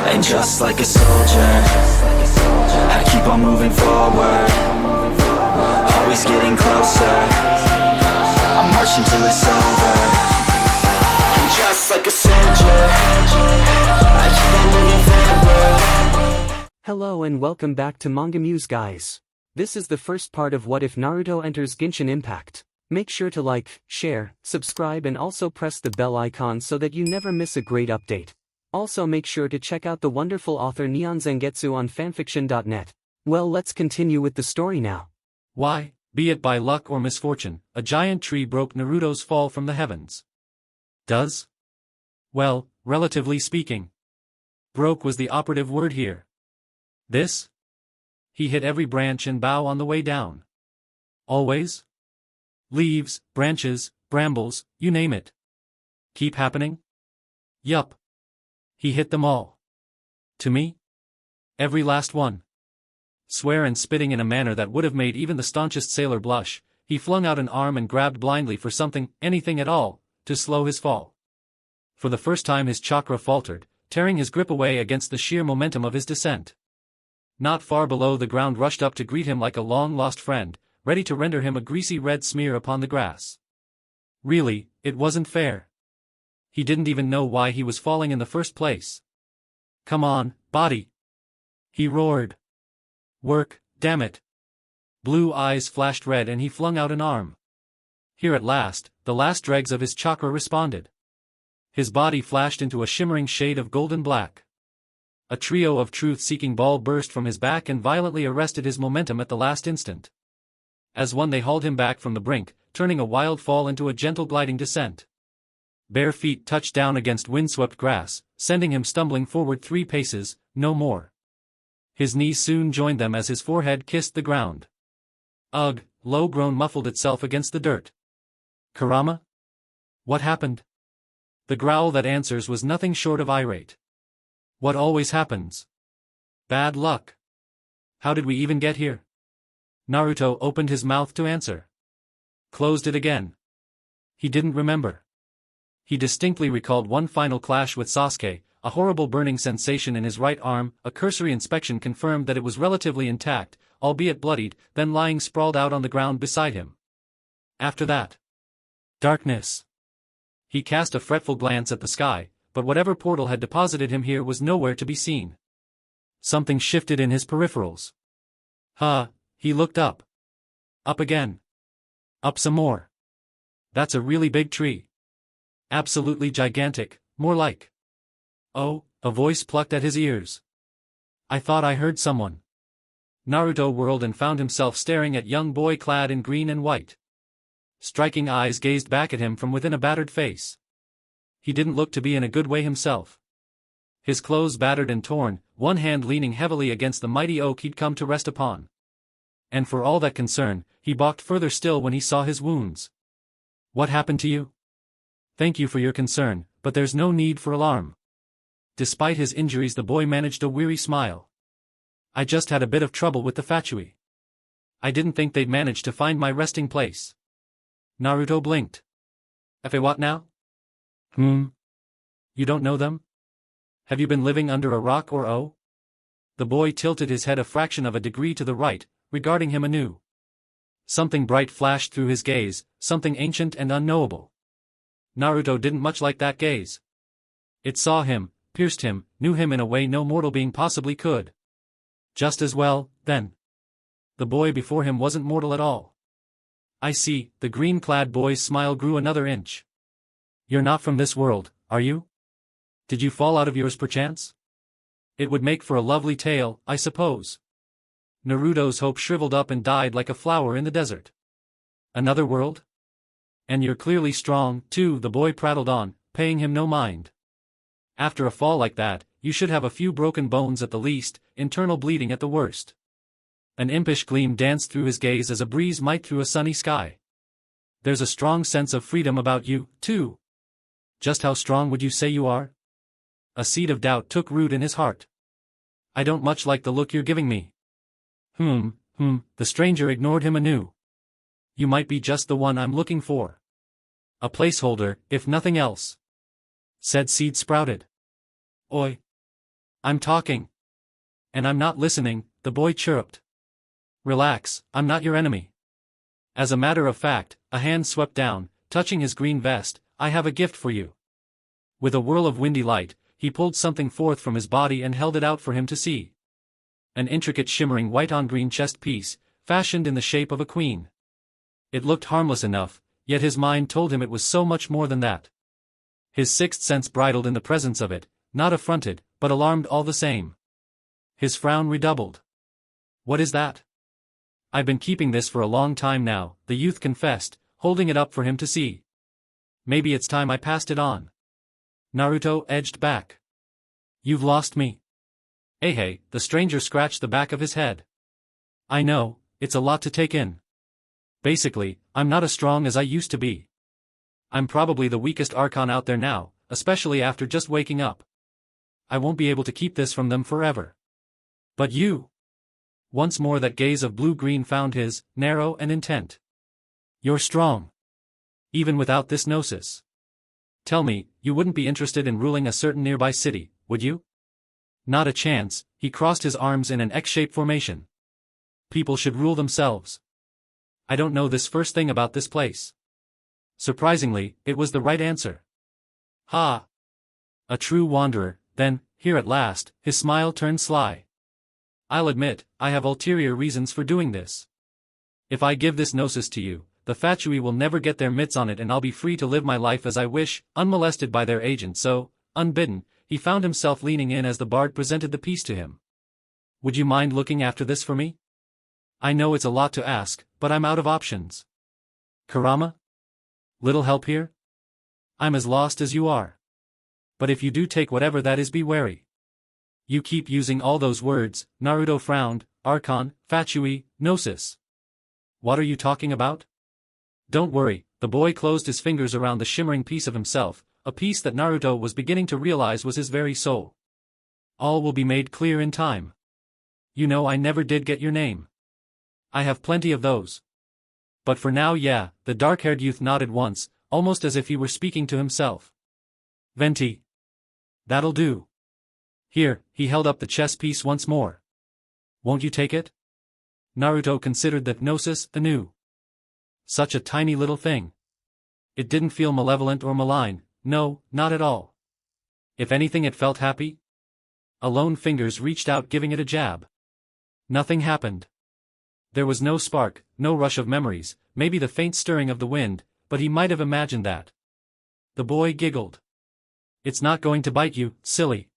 And just like a soldier, I keep on moving forward, always getting closer, I'm marching till it's over. And just like a soldier, I keep on moving forward. Hello and welcome back to MangaMuse guys. This is the first part of What If Naruto Enters Genshin. Make sure to like, share, subscribe and also press the bell icon so that you never miss a great update. Also make sure to check out the wonderful author NeonZangetsu on FANFICTIONnet. Well, let's continue with the story now. Why, be it by luck or misfortune, a giant tree broke Naruto's fall from the heavens. Does? Well, relatively speaking. Broke was the operative word here. This? He hit every branch and bough on the way down. Always? Leaves, branches, brambles, you name it. Keep happening? Yup. He hit them all. To me? Every last one. Swear and spitting in a manner that would have made even the staunchest sailor blush, he flung out an arm and grabbed blindly for something, anything at all, to slow his fall. For the first time his chakra faltered, tearing his grip away against the sheer momentum of his descent. Not far below the ground rushed up to greet him like a long-lost friend, ready to render him a greasy red smear upon the grass. Really, it wasn't fair. He didn't even know why he was falling in the first place. Come on, body! He roared. Work, damn it! Blue eyes flashed red and he flung out an arm. Here at last, the last dregs of his chakra responded. His body flashed into a shimmering shade of golden black. A trio of truth-seeking ball burst from his back and violently arrested his momentum at the last instant. As one they hauled him back from the brink, turning a wild fall into a gentle gliding descent. Bare feet touched down against windswept grass, sending him stumbling forward 3 paces, no more. His knees soon joined them as his forehead kissed the ground. Ugh, low groan muffled itself against the dirt. Kurama? What happened? The growl that answers was nothing short of irate. What always happens? Bad luck. How did we even get here? Naruto opened his mouth to answer. Closed it again. He didn't remember. He distinctly recalled one final clash with Sasuke, a horrible burning sensation in his right arm. A cursory inspection confirmed that it was relatively intact, albeit bloodied, then lying sprawled out on the ground beside him. After that, darkness. He cast a fretful glance at the sky, but whatever portal had deposited him here was nowhere to be seen. Something shifted in his peripherals. He looked up. Up again. Up some more. That's a really big tree. Absolutely gigantic, more like. Oh, a voice plucked at his ears. I thought I heard someone. Naruto whirled and found himself staring at young boy clad in green and white. Striking eyes gazed back at him from within a battered face. He didn't look to be in a good way himself. His clothes battered and torn, one hand leaning heavily against the mighty oak he'd come to rest upon. And for all that concern, he balked further still when he saw his wounds. What happened to you? Thank you for your concern, but there's no need for alarm. Despite his injuries the boy managed a weary smile. I just had a bit of trouble with the Fatui. I didn't think they'd manage to find my resting place. Naruto blinked. What now? You don't know them? Have you been living under a rock or oh? The boy tilted his head a fraction of a degree to the right, regarding him anew. Something bright flashed through his gaze, something ancient and unknowable. Naruto didn't much like that gaze. It saw him, pierced him, knew him in a way no mortal being possibly could. Just as well, then. The boy before him wasn't mortal at all. I see, the green-clad boy's smile grew another inch. You're not from this world, are you? Did you fall out of yours perchance? It would make for a lovely tale, I suppose. Naruto's hope shriveled up and died like a flower in the desert. Another world? And you're clearly strong, too, the boy prattled on, paying him no mind. After a fall like that, you should have a few broken bones at the least, internal bleeding at the worst. An impish gleam danced through his gaze as a breeze might through a sunny sky. There's a strong sense of freedom about you, too. Just how strong would you say you are? A seed of doubt took root in his heart. I don't much like the look you're giving me. The stranger ignored him anew. You might be just the one I'm looking for. A placeholder, if nothing else. Said seed sprouted. Oi. I'm talking. And I'm not listening, the boy chirruped. Relax, I'm not your enemy. As a matter of fact, a hand swept down, touching his green vest. I have a gift for you. With a whirl of windy light, he pulled something forth from his body and held it out for him to see. An intricate shimmering white-on-green chest piece, fashioned in the shape of a queen. It looked harmless enough, yet his mind told him it was so much more than that. His sixth sense bridled in the presence of it, not affronted, but alarmed all the same. His frown redoubled. What is that? I've been keeping this for a long time now, the youth confessed, holding it up for him to see. Maybe it's time I passed it on. Naruto edged back. You've lost me. Hey, the stranger scratched the back of his head. I know, it's a lot to take in. Basically, I'm not as strong as I used to be. I'm probably the weakest Archon out there now, especially after just waking up. I won't be able to keep this from them forever. But you. Once more that gaze of blue-green found his, narrow and intent. You're strong. Even without this gnosis. Tell me, you wouldn't be interested in ruling a certain nearby city, would you? Not a chance, he crossed his arms in an X-shaped formation. People should rule themselves. I don't know this first thing about this place. Surprisingly, it was the right answer. Ha! A true wanderer, then, here at last, his smile turned sly. I'll admit, I have ulterior reasons for doing this. If I give this gnosis to you, the Fatui will never get their mitts on it and I'll be free to live my life as I wish, unmolested by their agent. So, unbidden, he found himself leaning in as the bard presented the piece to him. Would you mind looking after this for me? I know it's a lot to ask, but I'm out of options. Kurama? Little help here? I'm as lost as you are. But if you do take whatever that is, be wary. You keep using all those words. Naruto frowned. Archon, Fatui, Gnosis. What are you talking about? Don't worry, the boy closed his fingers around the shimmering piece of himself, a piece that Naruto was beginning to realize was his very soul. All will be made clear in time. You know I never did get your name. I have plenty of those. But for now, yeah, the dark-haired youth nodded once, almost as if he were speaking to himself. Venti. That'll do. Here, he held up the chess piece once more. Won't you take it? Naruto considered the gnosis anew. Such a tiny little thing. It didn't feel malevolent or malign, no, not at all. If anything, it felt happy. Alone fingers reached out, giving it a jab. Nothing happened. There was no spark, no rush of memories, maybe the faint stirring of the wind, but he might have imagined that. The boy giggled. It's not going to bite you, silly.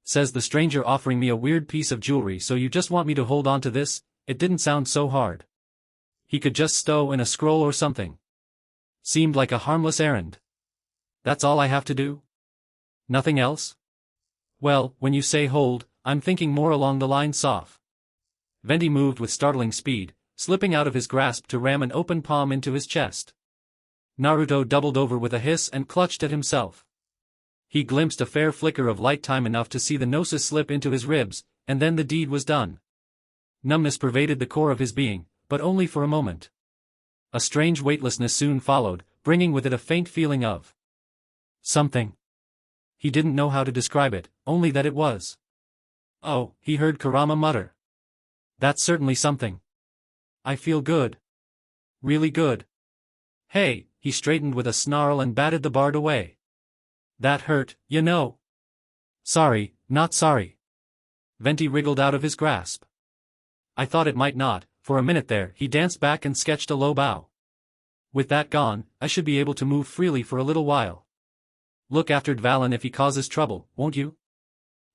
Says the stranger, offering me a weird piece of jewelry. So you just want me to hold on to this? It didn't sound so hard. He could just stow in a scroll or something. Seemed like a harmless errand. That's all I have to do? Nothing else? Well, when you say hold, I'm thinking more along the line soft. Venti moved with startling speed, slipping out of his grasp to ram an open palm into his chest. Naruto doubled over with a hiss and clutched at himself. He glimpsed a fair flicker of light, time enough to see the gnosis slip into his ribs, and then the deed was done. Numbness pervaded the core of his being, but only for a moment. A strange weightlessness soon followed, bringing with it a faint feeling of something. He didn't know how to describe it, only that it was. Oh, he heard Kurama mutter. That's certainly something. I feel good. Really good. Hey, he straightened with a snarl and batted the bard away. That hurt, you know. Sorry, not sorry. Venti wriggled out of his grasp. I thought it might not. For a minute there, he danced back and sketched a low bow. With that gone, I should be able to move freely for a little while. Look after Dvalin if he causes trouble, won't you?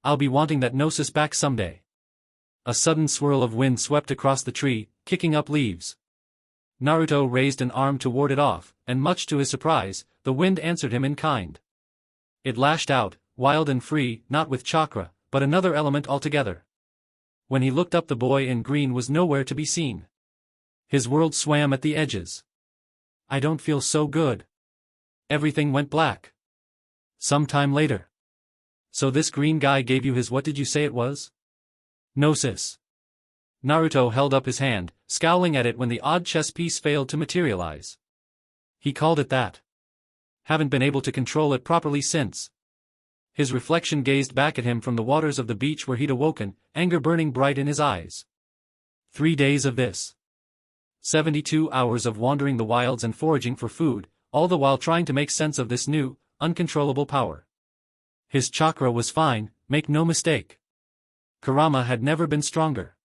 I'll be wanting that gnosis back someday. A sudden swirl of wind swept across the tree, kicking up leaves. Naruto raised an arm to ward it off, and much to his surprise, the wind answered him in kind. It lashed out, wild and free, not with chakra, but another element altogether. When he looked up, the boy in green was nowhere to be seen. His world swam at the edges. I don't feel so good. Everything went black. Some time later. So this green guy gave you his, what did you say it was? Gnosis. Naruto held up his hand, scowling at it when the odd chess piece failed to materialize. He called it that. Haven't been able to control it properly since. His reflection gazed back at him from the waters of the beach where he'd awoken, anger burning bright in his eyes. 3 days of this. 72 hours of wandering the wilds and foraging for food, all the while trying to make sense of this new, uncontrollable power. His chakra was fine, make no mistake. Kurama had never been stronger.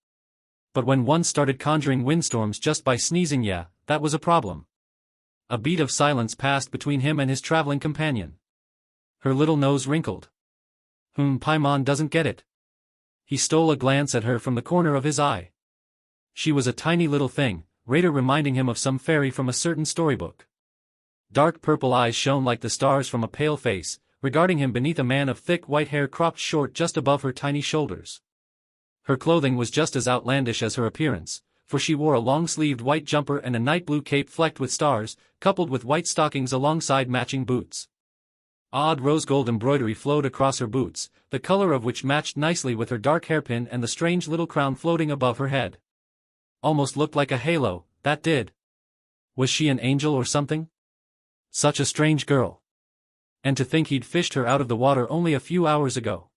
But when one started conjuring windstorms just by sneezing, yeah, that was a problem. A beat of silence passed between him and his traveling companion. Her little nose wrinkled. Paimon doesn't get it. He stole a glance at her from the corner of his eye. She was a tiny little thing, rather reminding him of some fairy from a certain storybook. Dark purple eyes shone like the stars from a pale face, regarding him beneath a man of thick white hair cropped short just above her tiny shoulders. Her clothing was just as outlandish as her appearance, for she wore a long-sleeved white jumper and a night blue cape flecked with stars, coupled with white stockings alongside matching boots. Odd rose-gold embroidery flowed across her boots, the color of which matched nicely with her dark hairpin and the strange little crown floating above her head. Almost looked like a halo, that did. Was she an angel or something? Such a strange girl. And to think he'd fished her out of the water only a few hours ago.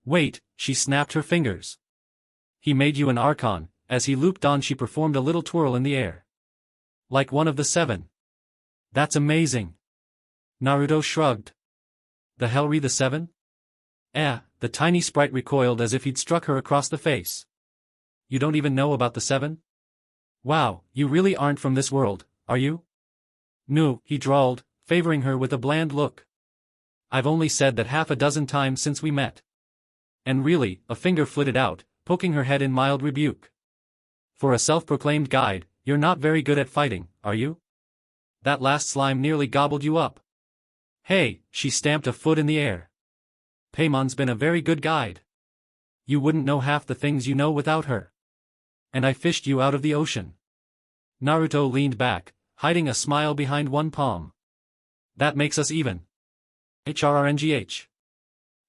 Wait, she snapped her fingers. He made you an archon. As he looped on, she performed a little twirl in the air. Like one of the 7. That's amazing. Naruto shrugged. The hellry the 7? The tiny sprite recoiled as if he'd struck her across the face. You don't even know about the 7? Wow, you really aren't from this world, are you? No, he drawled, favoring her with a bland look. I've only said that half a dozen times since we met. And really, a finger flitted out, poking her head in mild rebuke. For a self-proclaimed guide, you're not very good at fighting, are you? That last slime nearly gobbled you up. Hey, she stamped a foot in the air. Paimon's been a very good guide. You wouldn't know half the things you know without her. And I fished you out of the ocean. Naruto leaned back, hiding a smile behind one palm. That makes us even. HRNGH.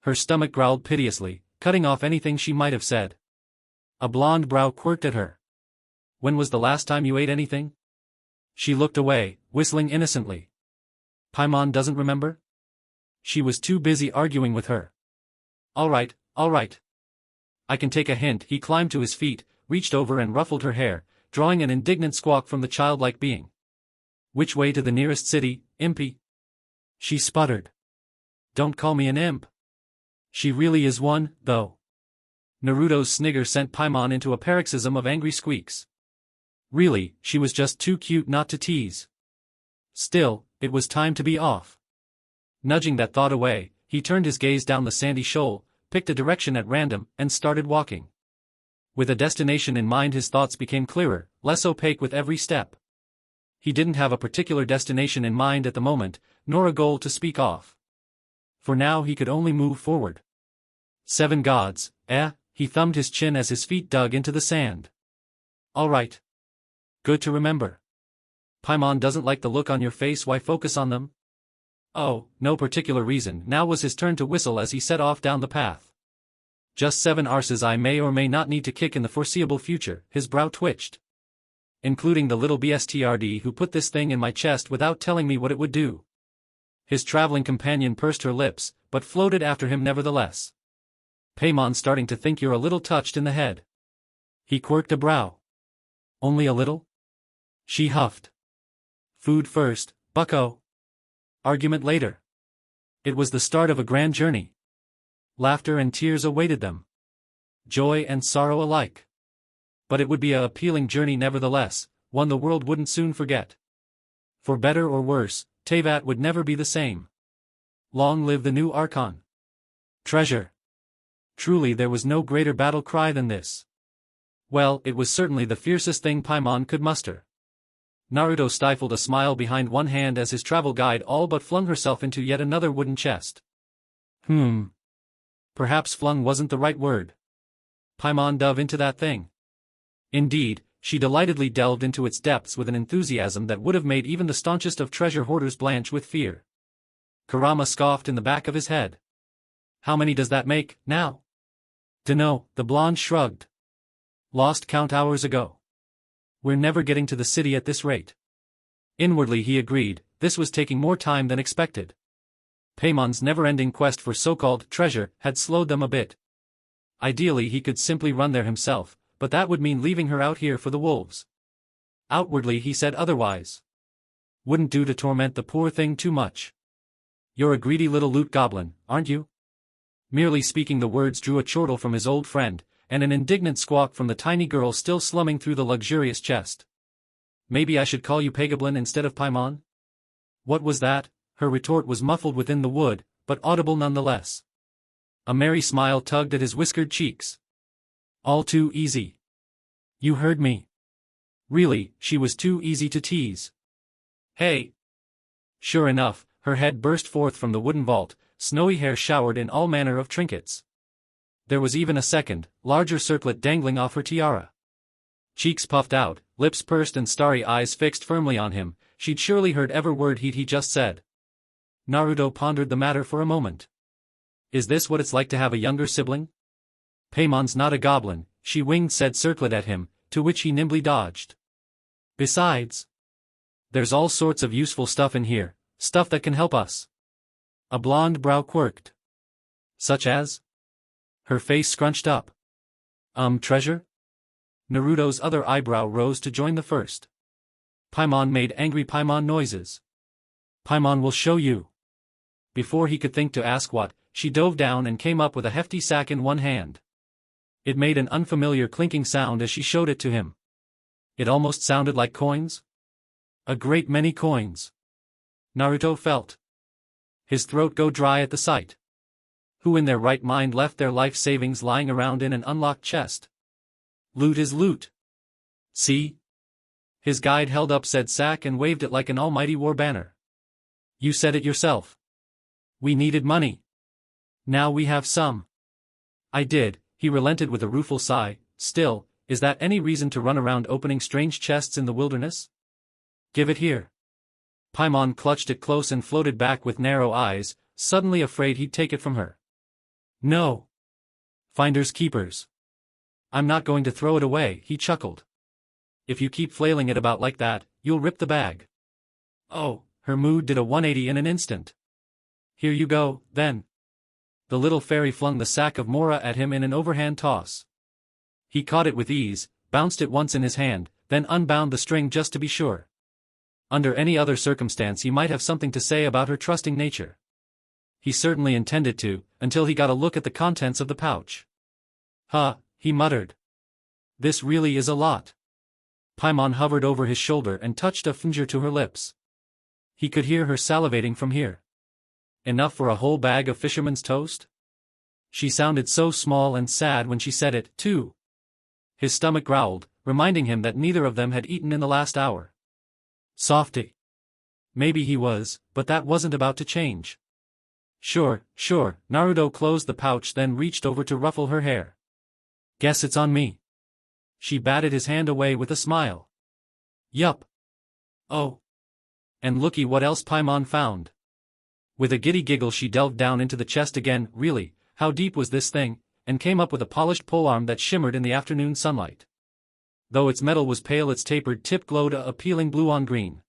Her stomach growled piteously, cutting off anything she might have said. A blonde brow quirked at her. When was the last time you ate anything? She looked away, whistling innocently. Paimon doesn't remember? She was too busy arguing with her. All right. I can take a hint. He climbed to his feet, reached over and ruffled her hair, drawing an indignant squawk from the childlike being. Which way to the nearest city, impy? She sputtered. Don't call me an imp. She really is one, though. Naruto's snigger sent Paimon into a paroxysm of angry squeaks. Really, she was just too cute not to tease. Still, it was time to be off. Nudging that thought away, he turned his gaze down the sandy shoal, picked a direction at random, and started walking. With a destination in mind, his thoughts became clearer, less opaque with every step. He didn't have a particular destination in mind at the moment, nor a goal to speak of. For now he could only move forward. 7 gods, he thumbed his chin as his feet dug into the sand. All right. Good to remember. Paimon doesn't like the look on your face. Why focus on them? Oh, no particular reason. Now was his turn to whistle as he set off down the path. Just 7 arses I may or may not need to kick in the foreseeable future. His brow twitched. Including the little bstrd who put this thing in my chest without telling me what it would do. His traveling companion pursed her lips, but floated after him nevertheless. Paimon, starting to think you're a little touched in the head. He quirked a brow. Only a little? She huffed. Food first, bucko. Argument later. It was the start of a grand journey. Laughter and tears awaited them. Joy and sorrow alike. But it would be a appealing journey nevertheless, one the world wouldn't soon forget. For better or worse, Teyvat would never be the same. Long live the new Archon. Treasure. Truly there was no greater battle cry than this. Well, it was certainly the fiercest thing Paimon could muster. Naruto stifled a smile behind one hand as his travel guide all but flung herself into yet another wooden chest. Perhaps flung wasn't the right word. Paimon dove into that thing. Indeed, she delightedly delved into its depths with an enthusiasm that would have made even the staunchest of treasure hoarders blanch with fear. Kurama scoffed in the back of his head. How many does that make, now? Dunno, the blonde shrugged. Lost count hours ago. We're never getting to the city at this rate. Inwardly he agreed, this was taking more time than expected. Paimon's never-ending quest for so-called treasure had slowed them a bit. Ideally he could simply run there himself, but that would mean leaving her out here for the wolves. Outwardly he said otherwise. Wouldn't do to torment the poor thing too much. You're a greedy little loot goblin, aren't you? Merely speaking the words drew a chortle from his old friend, and an indignant squawk from the tiny girl still slumming through the luxurious chest. Maybe I should call you Paygoblin instead of Paimon? What was that? Her retort was muffled within the wood, but audible nonetheless. A merry smile tugged at his whiskered cheeks. All too easy. You heard me. Really, she was too easy to tease. Hey! Sure enough, her head burst forth from the wooden vault, snowy hair showered in all manner of trinkets. There was even a second, larger circlet dangling off her tiara. Cheeks puffed out, lips pursed and starry eyes fixed firmly on him, she'd surely heard every word he just said. Naruto pondered the matter for a moment. Is this what it's like to have a younger sibling? Paimon's not a goblin, she winged said circlet at him, to which he nimbly dodged. Besides, there's all sorts of useful stuff in here, stuff that can help us. A blonde brow quirked. Such as? Her face scrunched up. Treasure? Naruto's other eyebrow rose to join the first. Paimon made angry Paimon noises. Paimon will show you. Before he could think to ask what, she dove down and came up with a hefty sack in one hand. It made an unfamiliar clinking sound as she showed it to him. It almost sounded like coins. A great many coins. Naruto felt his throat go dry at the sight. Who in their right mind left their life savings lying around in an unlocked chest? Loot is loot. See? His guide held up said sack and waved it like an almighty war banner. You said it yourself. We needed money. Now we have some. I did, he relented with a rueful sigh. Still, is that any reason to run around opening strange chests in the wilderness? Give it here. Paimon clutched it close and floated back with narrow eyes, suddenly afraid he'd take it from her. No. Finders keepers. I'm not going to throw it away, he chuckled. If you keep flailing it about like that, you'll rip the bag. Oh, her mood did a 180 in an instant. Here you go, then. The little fairy flung the sack of Mora at him in an overhand toss. He caught it with ease, bounced it once in his hand, then unbound the string just to be sure. Under any other circumstance he might have something to say about her trusting nature. He certainly intended to, until he got a look at the contents of the pouch. Huh, he muttered. This really is a lot. Paimon hovered over his shoulder and touched a finger to her lips. He could hear her salivating from here. Enough for a whole bag of fisherman's toast? She sounded so small and sad when she said it, too. His stomach growled, reminding him that neither of them had eaten in the last hour. Softy. Maybe he was, but that wasn't about to change. Sure, Naruto closed the pouch then reached over to ruffle her hair. Guess it's on me. She batted his hand away with a smile. Yup. Oh. And looky what else Paimon found. With a giddy giggle she delved down into the chest again, really, how deep was this thing, and came up with a polished polearm that shimmered in the afternoon sunlight. Though its metal was pale its tapered tip glowed a appealing blue on green.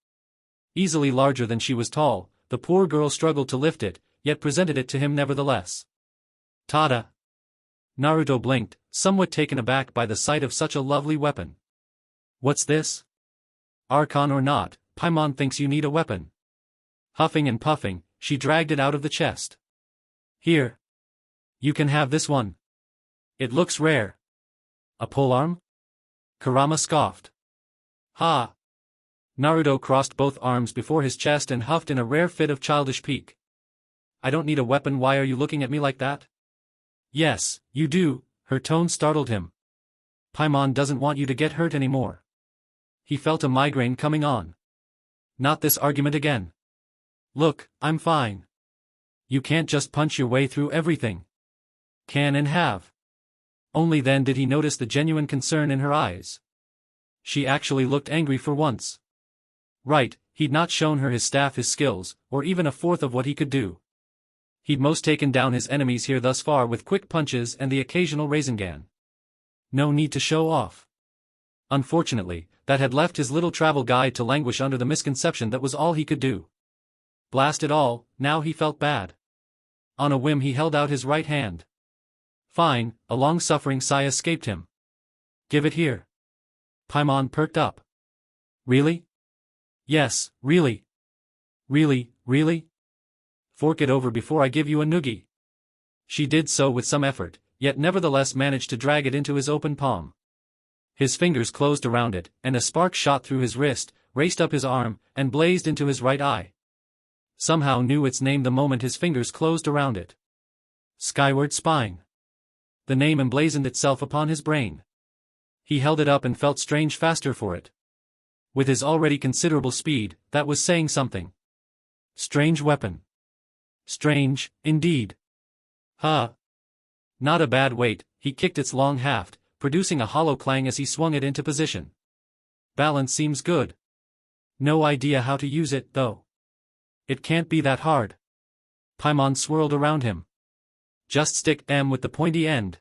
Easily larger than she was tall, the poor girl struggled to lift it, yet presented it to him nevertheless. Tada! Naruto blinked, somewhat taken aback by the sight of such a lovely weapon. What's this? Archon or not, Paimon thinks you need a weapon. Huffing and puffing, she dragged it out of the chest. Here. You can have this one. It looks rare. A polearm? Kurama scoffed. Ha! Naruto crossed both arms before his chest and huffed in a rare fit of childish pique. I don't need a weapon, why are you looking at me like that? Yes, you do, her tone startled him. Paimon doesn't want you to get hurt anymore. He felt a migraine coming on. Not this argument again. Look, I'm fine. You can't just punch your way through everything. Can and have. Only then did he notice the genuine concern in her eyes. She actually looked angry for once. Right, he'd not shown her his staff, his skills, or even a fourth of what he could do. He'd most taken down his enemies here thus far with quick punches and the occasional rasengan. No need to show off. Unfortunately, that had left his little travel guide to languish under the misconception that was all he could do. Blast it all, now he felt bad. On a whim he held out his right hand. Fine, a long-suffering sigh escaped him. Give it here. Paimon perked up. Really? Yes, really. Really, really? Fork it over before I give you a noogie. She did so with some effort, yet nevertheless managed to drag it into his open palm. His fingers closed around it, and a spark shot through his wrist, raced up his arm, and blazed into his right eye. Somehow knew its name the moment his fingers closed around it. Skyward Spine. The name emblazoned itself upon his brain. He held it up and felt strange faster for it. With his already considerable speed, that was saying something. Strange weapon. Strange, indeed. Huh. Not a bad weight, he kicked its long haft, producing a hollow clang as he swung it into position. Balance seems good. No idea how to use it, though. It can't be that hard. Paimon swirled around him. Just stick M with the pointy end.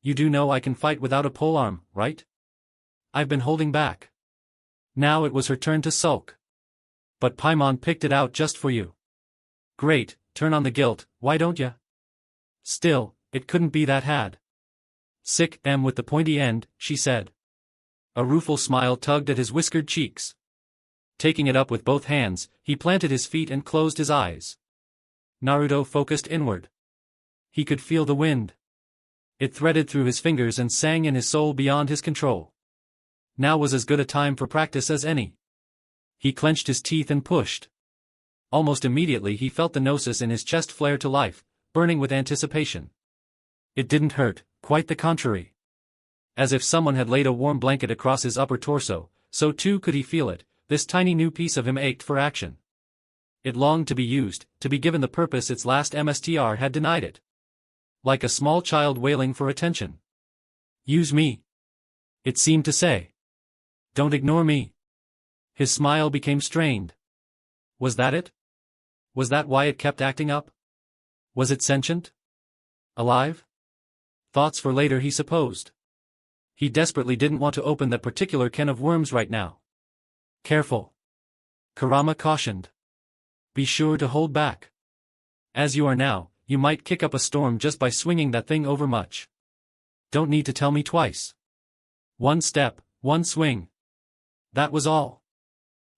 You do know I can fight without a polearm, right? I've been holding back. Now it was her turn to sulk. But Paimon picked it out just for you. Great, turn on the guilt, why don't ya? Still, it couldn't be that had. Sick M with the pointy end, she said. A rueful smile tugged at his whiskered cheeks. Taking it up with both hands, he planted his feet and closed his eyes. Naruto focused inward. He could feel the wind. It threaded through his fingers and sang in his soul beyond his control. Now was as good a time for practice as any. He clenched his teeth and pushed. Almost immediately he felt the gnosis in his chest flare to life, burning with anticipation. It didn't hurt, quite the contrary. As if someone had laid a warm blanket across his upper torso, so too could he feel it, this tiny new piece of him ached for action. It longed to be used, to be given the purpose its last MSTR had denied it. Like a small child wailing for attention. Use me. It seemed to say. Don't ignore me. His smile became strained. Was that it? Was that why it kept acting up? Was it sentient? Alive? Thoughts for later, he supposed. He desperately didn't want to open that particular can of worms right now. Careful. Kurama cautioned. Be sure to hold back. As you are now, you might kick up a storm just by swinging that thing over much. Don't need to tell me twice. One step, one swing. That was all.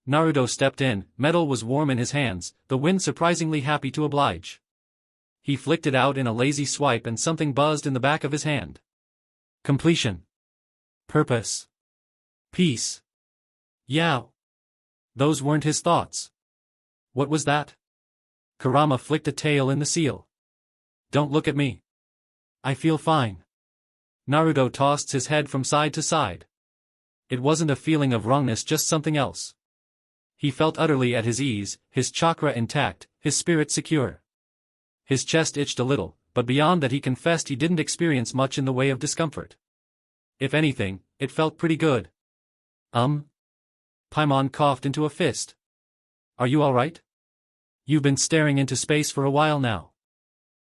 Naruto stepped in, metal was warm in his hands, the wind surprisingly happy to oblige. He flicked it out in a lazy swipe and something buzzed in the back of his hand. Completion. Purpose. Peace. Yow. Those weren't his thoughts. What was that? Kurama flicked a tail in the seal. Don't look at me. I feel fine. Naruto tossed his head from side to side. It wasn't a feeling of wrongness, just something else. He felt utterly at his ease, his chakra intact, his spirit secure. His chest itched a little, but beyond that he confessed he didn't experience much in the way of discomfort. If anything, it felt pretty good. Paimon coughed into a fist. Are you all right? You've been staring into space for a while now.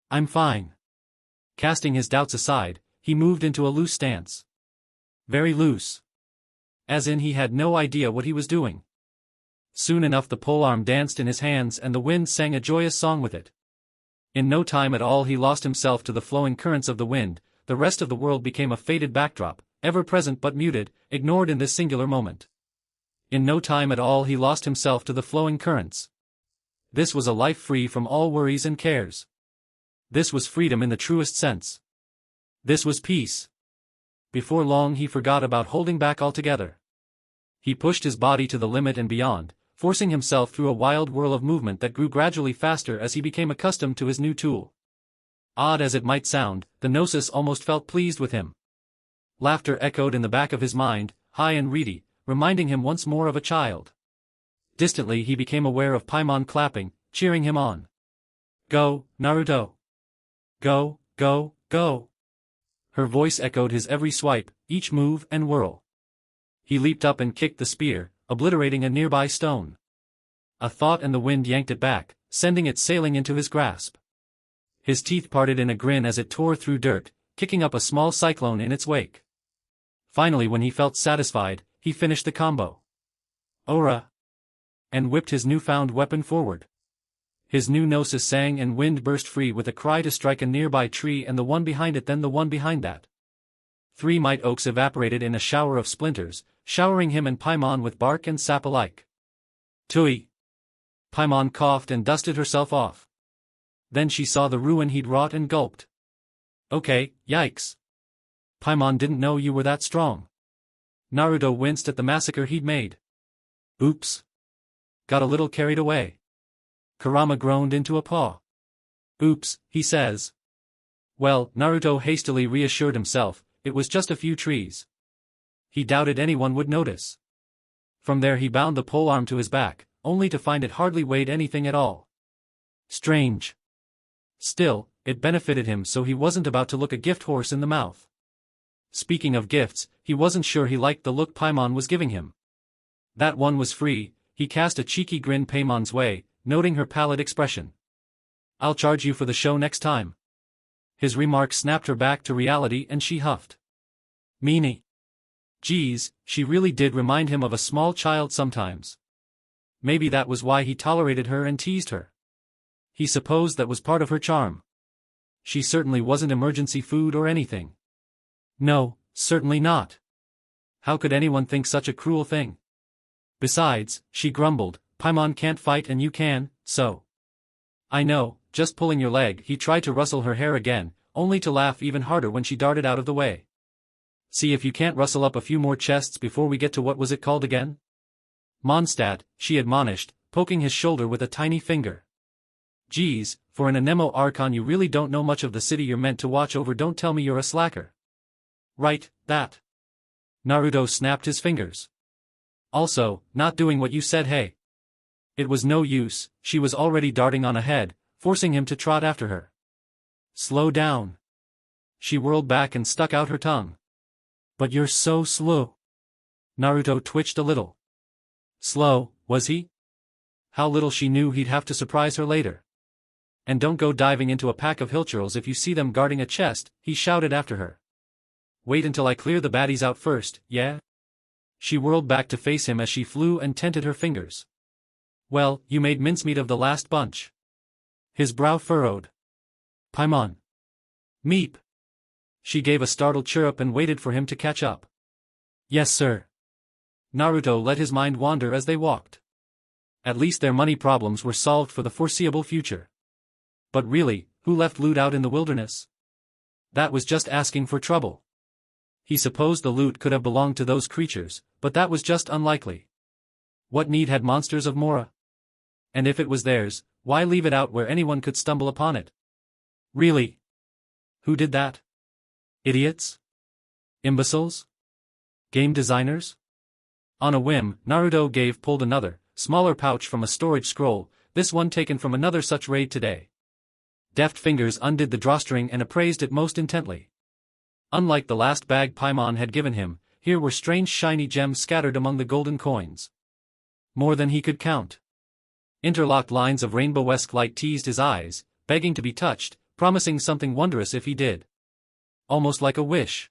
I'm fine. Casting his doubts aside, he moved into a loose stance. Very loose. As in he had no idea what he was doing. Soon enough the polearm danced in his hands and the wind sang a joyous song with it. In no time at all he lost himself to the flowing currents of the wind, the rest of the world became a faded backdrop, ever present but muted, ignored in this singular moment. In no time at all he lost himself to the flowing currents. This was a life free from all worries and cares. This was freedom in the truest sense. This was peace. Before long he forgot about holding back altogether. He pushed his body to the limit and beyond, forcing himself through a wild whirl of movement that grew gradually faster as he became accustomed to his new tool. Odd as it might sound, the gnosis almost felt pleased with him. Laughter echoed in the back of his mind, high and reedy, reminding him once more of a child. Distantly he became aware of Paimon clapping, cheering him on. Go, Naruto! Go, go, go! Her voice echoed his every swipe, each move and whirl. He leaped up and kicked the spear, obliterating a nearby stone. A thought and the wind yanked it back, sending it sailing into his grasp. His teeth parted in a grin as it tore through dirt, kicking up a small cyclone in its wake. Finally, when he felt satisfied, he finished the combo. Ora! And whipped his newfound weapon forward. His new gnosis sang and wind burst free with a cry to strike a nearby tree and the one behind it then the one behind that. 3 might oaks evaporated in a shower of splinters, showering him and Paimon with bark and sap alike. Tui! Paimon coughed and dusted herself off. Then she saw the ruin he'd wrought and gulped. Okay, yikes. Paimon didn't know you were that strong. Naruto winced at the massacre he'd made. Oops. Got a little carried away. Kurama groaned into a paw. Oops, he says. Well, Naruto hastily reassured himself, it was just a few trees. He doubted anyone would notice. From there he bound the polearm to his back, only to find it hardly weighed anything at all. Strange. Still, it benefited him so he wasn't about to look a gift horse in the mouth. Speaking of gifts, he wasn't sure he liked the look Paimon was giving him. That one was free, he cast a cheeky grin Paimon's way, noting her pallid expression. I'll charge you for the show next time. His remark snapped her back to reality and she huffed. Meanie. Geez, she really did remind him of a small child sometimes. Maybe that was why he tolerated her and teased her. He supposed that was part of her charm. She certainly wasn't emergency food or anything. No, certainly not. How could anyone think such a cruel thing? Besides, she grumbled, Paimon can't fight and you can, so. I know, just pulling your leg. He tried to rustle her hair again, only to laugh even harder when she darted out of the way. See if you can't rustle up a few more chests before we get to what was it called again? Mondstadt, she admonished, poking his shoulder with a tiny finger. Geez, for an Anemo Archon you really don't know much of the city you're meant to watch over. Don't tell me you're a slacker. Right, that. Naruto snapped his fingers. Also, not doing what you said. Hey. It was no use, she was already darting on ahead, forcing him to trot after her. Slow down. She whirled back and stuck out her tongue. But you're so slow. Naruto twitched a little. Slow, was he? How little she knew he'd have to surprise her later. And don't go diving into a pack of Hilchurls if you see them guarding a chest, he shouted after her. Wait until I clear the baddies out first, yeah? She whirled back to face him as she flew and tented her fingers. Well, you made mincemeat of the last bunch. His brow furrowed. Paimon. Meep. She gave a startled chirrup and waited for him to catch up. Yes sir. Naruto let his mind wander as they walked. At least their money problems were solved for the foreseeable future. But really, who left loot out in the wilderness? That was just asking for trouble. He supposed the loot could have belonged to those creatures, but that was just unlikely. What need had monsters of Mora? And if it was theirs, why leave it out where anyone could stumble upon it? Really? Who did that? Idiots? Imbeciles? Game designers? On a whim, Naruto pulled another, smaller pouch from a storage scroll, this one taken from another such raid today. Deft fingers undid the drawstring and appraised it most intently. Unlike the last bag Paimon had given him, here were strange shiny gems scattered among the golden coins. More than he could count. Interlocked lines of rainbow-esque light teased his eyes, begging to be touched, promising something wondrous if he did. Almost like a wish.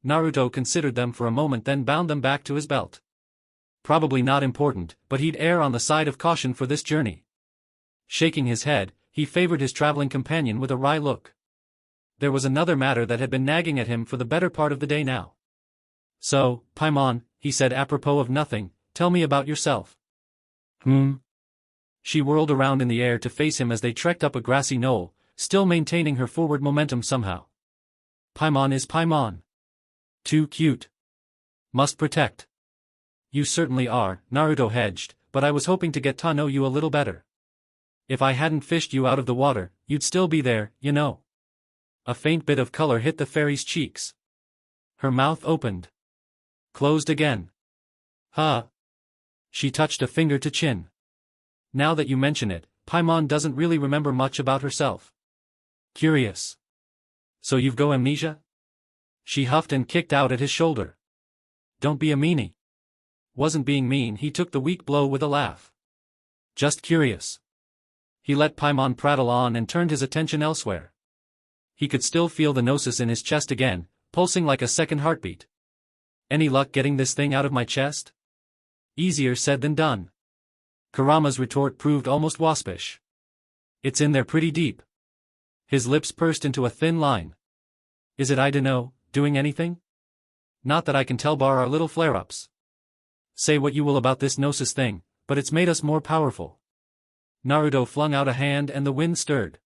Naruto considered them for a moment then bound them back to his belt. Probably not important, but he'd err on the side of caution for this journey. Shaking his head, he favored his traveling companion with a wry look. There was another matter that had been nagging at him for the better part of the day now. So, Paimon, he said apropos of nothing, tell me about yourself. She whirled around in the air to face him as they trekked up a grassy knoll, still maintaining her forward momentum somehow. Paimon is Paimon. Too cute. Must protect. You certainly are, Naruto hedged, but I was hoping to get to know you a little better. If I hadn't fished you out of the water, you'd still be there, you know. A faint bit of color hit the fairy's cheeks. Her mouth opened. Closed again. Huh. She touched a finger to chin. Now that you mention it, Paimon doesn't really remember much about herself. Curious. So you've got amnesia? She huffed and kicked out at his shoulder. Don't be a meanie. Wasn't being mean, he took the weak blow with a laugh. Just curious. He let Paimon prattle on and turned his attention elsewhere. He could still feel the gnosis in his chest again, pulsing like a second heartbeat. Any luck getting this thing out of my chest? Easier said than done. Kurama's retort proved almost waspish. It's in there pretty deep. His lips pursed into a thin line. Is it I dunno, doing anything? Not that I can tell bar our little flare-ups. Say what you will about this gnosis thing, but it's made us more powerful. Naruto flung out a hand and the wind stirred.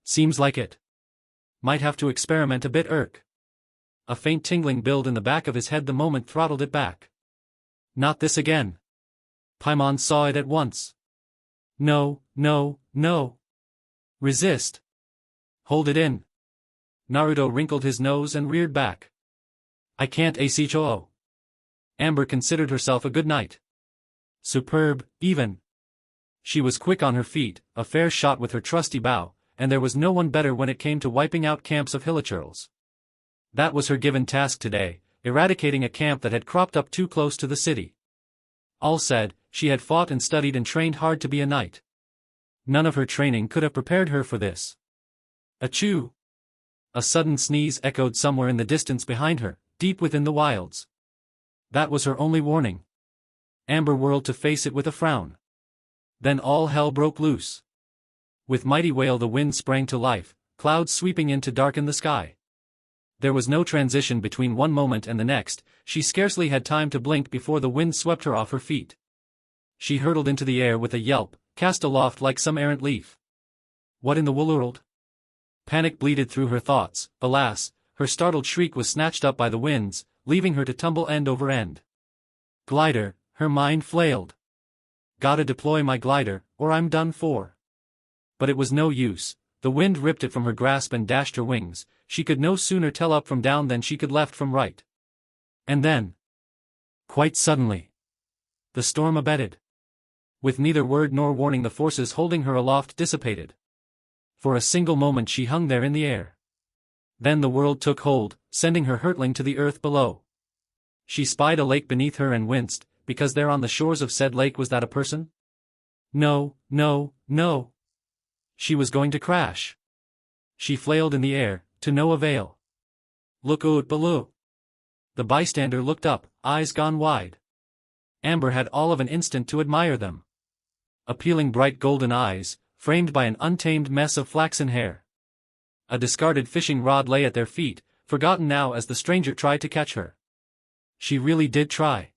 Seems like it. Might have to experiment a bit. A faint tingling built in the back of his head the moment throttled it back. Not this again. Paimon saw it at once. No, no, no. Resist. Hold it in. Naruto wrinkled his nose and reared back. I can't Asicho. Amber considered herself a good knight. Superb, even. She was quick on her feet, a fair shot with her trusty bow, and there was no one better when it came to wiping out camps of hilichurls. That was her given task today, eradicating a camp that had cropped up too close to the city. All said, she had fought and studied and trained hard to be a knight. None of her training could have prepared her for this. Achoo! A sudden sneeze echoed somewhere in the distance behind her, deep within the wilds. That was her only warning. Amber whirled to face it with a frown. Then all hell broke loose. With mighty wail the wind sprang to life, clouds sweeping in to darken the sky. There was no transition between one moment and the next, she scarcely had time to blink before the wind swept her off her feet. She hurtled into the air with a yelp, cast aloft like some errant leaf. What in the world? Panic bleated through her thoughts. Alas, her startled shriek was snatched up by the winds, leaving her to tumble end over end. Glider, her mind flailed. Gotta deploy my glider, or I'm done for. But it was no use, the wind ripped it from her grasp and dashed her wings. She could no sooner tell up from down than she could left from right. And then, quite suddenly, the storm abated. With neither word nor warning the forces holding her aloft dissipated. For a single moment she hung there in the air. Then the world took hold, sending her hurtling to the earth below. She spied a lake beneath her and winced, because there on the shores of said lake was that a person? No, no, no. She was going to crash. She flailed in the air, to no avail. Look out below. The bystander looked up, eyes gone wide. Amber had all of an instant to admire them. Appealing bright golden eyes, framed by an untamed mess of flaxen hair. A discarded fishing rod lay at their feet, forgotten now as the stranger tried to catch her. She really did try.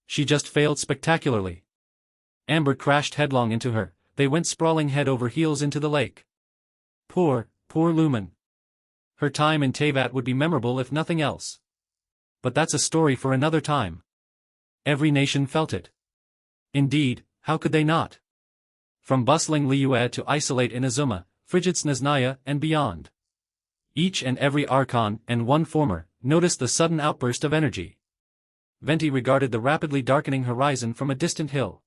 She just failed spectacularly. Amber crashed headlong into her, they went sprawling head over heels into the lake. Poor, poor Lumen. Her time in Teyvat would be memorable if nothing else. But that's a story for another time. Every nation felt it. Indeed, how could they not? From bustling Liyue to isolate Inazuma, frigid Snezhnaya, and beyond. Each and every archon, and one former, noticed the sudden outburst of energy. Venti regarded the rapidly darkening horizon from a distant hill.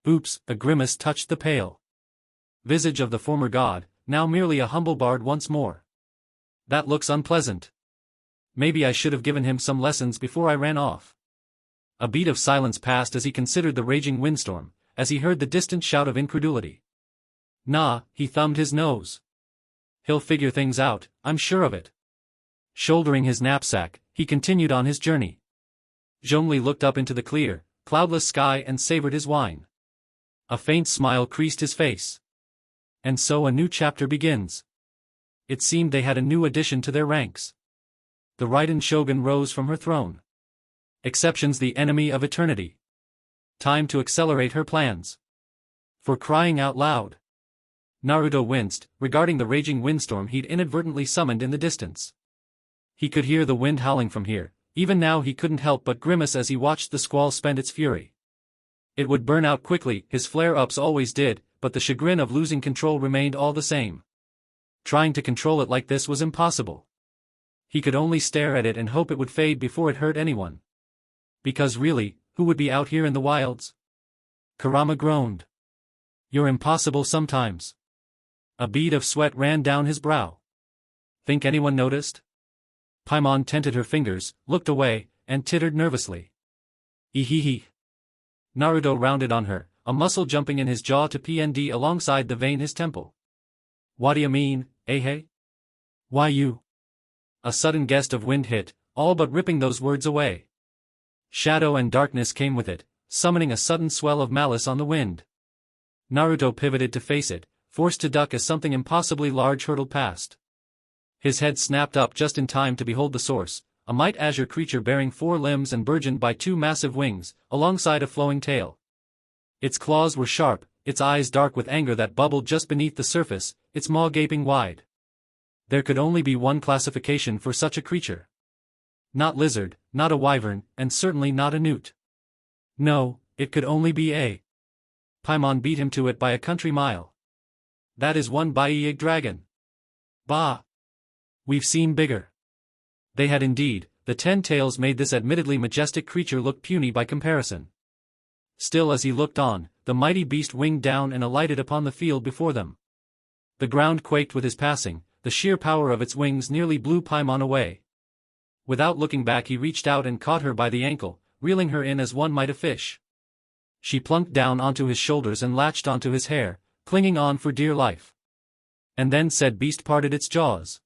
Oops, a grimace touched the pale visage of the former god, now merely a humble bard once more. That looks unpleasant. Maybe I should have given him some lessons before I ran off. A beat of silence passed as he considered the raging windstorm, as he heard the distant shout of incredulity. Nah, he thumbed his nose. He'll figure things out, I'm sure of it. Shouldering his knapsack, he continued on his journey. Zhongli looked up into the clear, cloudless sky and savored his wine. A faint smile creased his face. And so a new chapter begins. It seemed they had a new addition to their ranks. The Raiden Shogun rose from her throne. Exceptions the enemy of eternity. Time to accelerate her plans. For crying out loud. Naruto winced, regarding the raging windstorm he'd inadvertently summoned in the distance. He could hear the wind howling from here, even now he couldn't help but grimace as he watched the squall spend its fury. It would burn out quickly, his flare-ups always did, but the chagrin of losing control remained all the same. Trying to control it like this was impossible. He could only stare at it and hope it would fade before it hurt anyone. Because really, who would be out here in the wilds? Kurama groaned. You're impossible sometimes. A bead of sweat ran down his brow. Think anyone noticed? Paimon tented her fingers, looked away, and tittered nervously. Ehehe. Naruto rounded on her, a muscle jumping in his jaw to PND alongside the vein his temple. What'ya mean, hey? Why you? A sudden gust of wind hit, all but ripping those words away. Shadow and darkness came with it, summoning a sudden swell of malice on the wind. Naruto pivoted to face it, forced to duck as something impossibly large hurtled past. His head snapped up just in time to behold the source, a might azure creature bearing 4 limbs and burgeoned by 2 massive wings, alongside a flowing tail. Its claws were sharp, its eyes dark with anger that bubbled just beneath the surface, its maw gaping wide. There could only be one classification for such a creature. Not lizard, not a wyvern, and certainly not a newt. No, it could only be a Paimon beat him to it by a country mile. That is one VERYYYY dragon. Bah! We've seen bigger. They had indeed. The 10 tails made this admittedly majestic creature look puny by comparison. Still, as he looked on, the mighty beast winged down and alighted upon the field before them. The ground quaked with his passing, the sheer power of its wings nearly blew Paimon away. Without looking back he reached out and caught her by the ankle, reeling her in as one might a fish. She plunked down onto his shoulders and latched onto his hair, clinging on for dear life. And then said beast parted its jaws.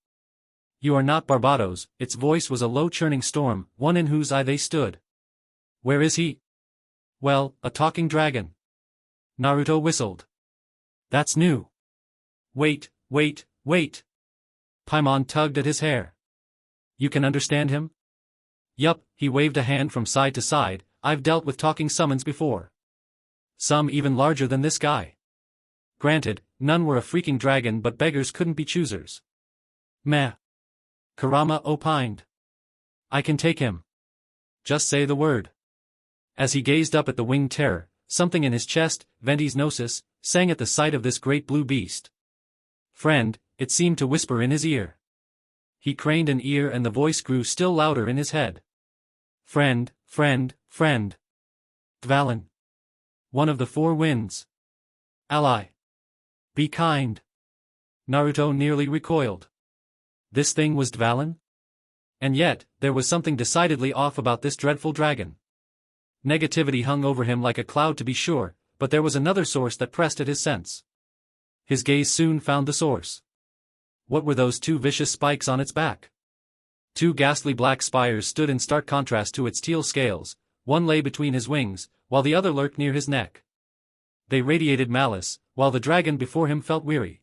You are not Barbados. Its voice was a low churning storm, one in whose eye they stood. Where is he? Well, a talking dragon. Naruto whistled. That's new. Wait. Paimon tugged at his hair. You can understand him? Yup, he waved a hand from side to side. I've dealt with talking summons before. Some even larger than this guy. Granted, none were a freaking dragon, but beggars couldn't be choosers. Meh. Kurama opined. I can take him. Just say the word. As he gazed up at the winged terror, something in his chest, Venti's gnosis, sang at the sight of this great blue beast. Friend, it seemed to whisper in his ear. He craned an ear and the voice grew still louder in his head. Friend. Dvalin. One of the 4 winds. Ally. Be kind. Naruto nearly recoiled. This thing was Dvalin? And yet, there was something decidedly off about this dreadful dragon. Negativity hung over him like a cloud to be sure, but there was another source that pressed at his sense. His gaze soon found the source. What were those 2 vicious spikes on its back? 2 ghastly black spires stood in stark contrast to its teal scales, one lay between his wings, while the other lurked near his neck. They radiated malice, while the dragon before him felt weary.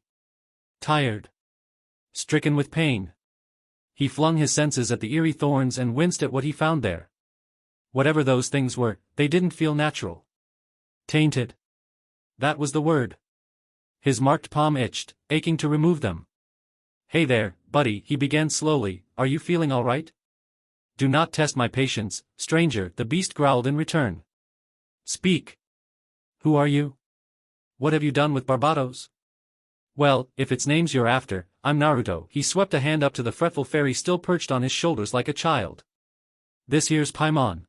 Tired. Stricken with pain. He flung his senses at the eerie thorns and winced at what he found there. Whatever those things were, they didn't feel natural. Tainted. That was the word. His marked palm itched, aching to remove them. Hey there, buddy, he began slowly, are you feeling all right? Do not test my patience, stranger, the beast growled in return. Speak. Who are you? What have you done with Barbados? Well, if it's names you're after, I'm Naruto. He swept a hand up to the fretful fairy still perched on his shoulders like a child. This here's Paimon.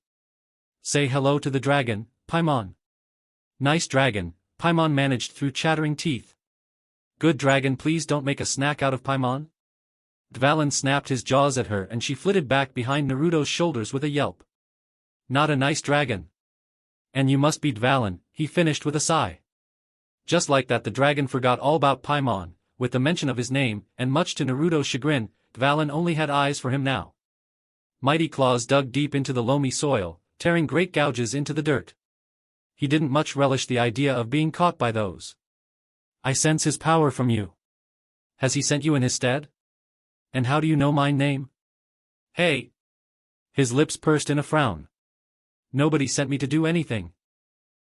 Say hello to the dragon, Paimon. Nice dragon, Paimon managed through chattering teeth. Good dragon, please don't make a snack out of Paimon. Dvalin snapped his jaws at her and she flitted back behind Naruto's shoulders with a yelp. Not a nice dragon. And you must be Dvalin, he finished with a sigh. Just like that the dragon forgot all about Paimon, with the mention of his name, and much to Naruto's chagrin, Dvalin only had eyes for him now. Mighty claws dug deep into the loamy soil, tearing great gouges into the dirt. He didn't much relish the idea of being caught by those. I sense his power from you. Has he sent you in his stead? And how do you know my name? Hey! His lips pursed in a frown. Nobody sent me to do anything.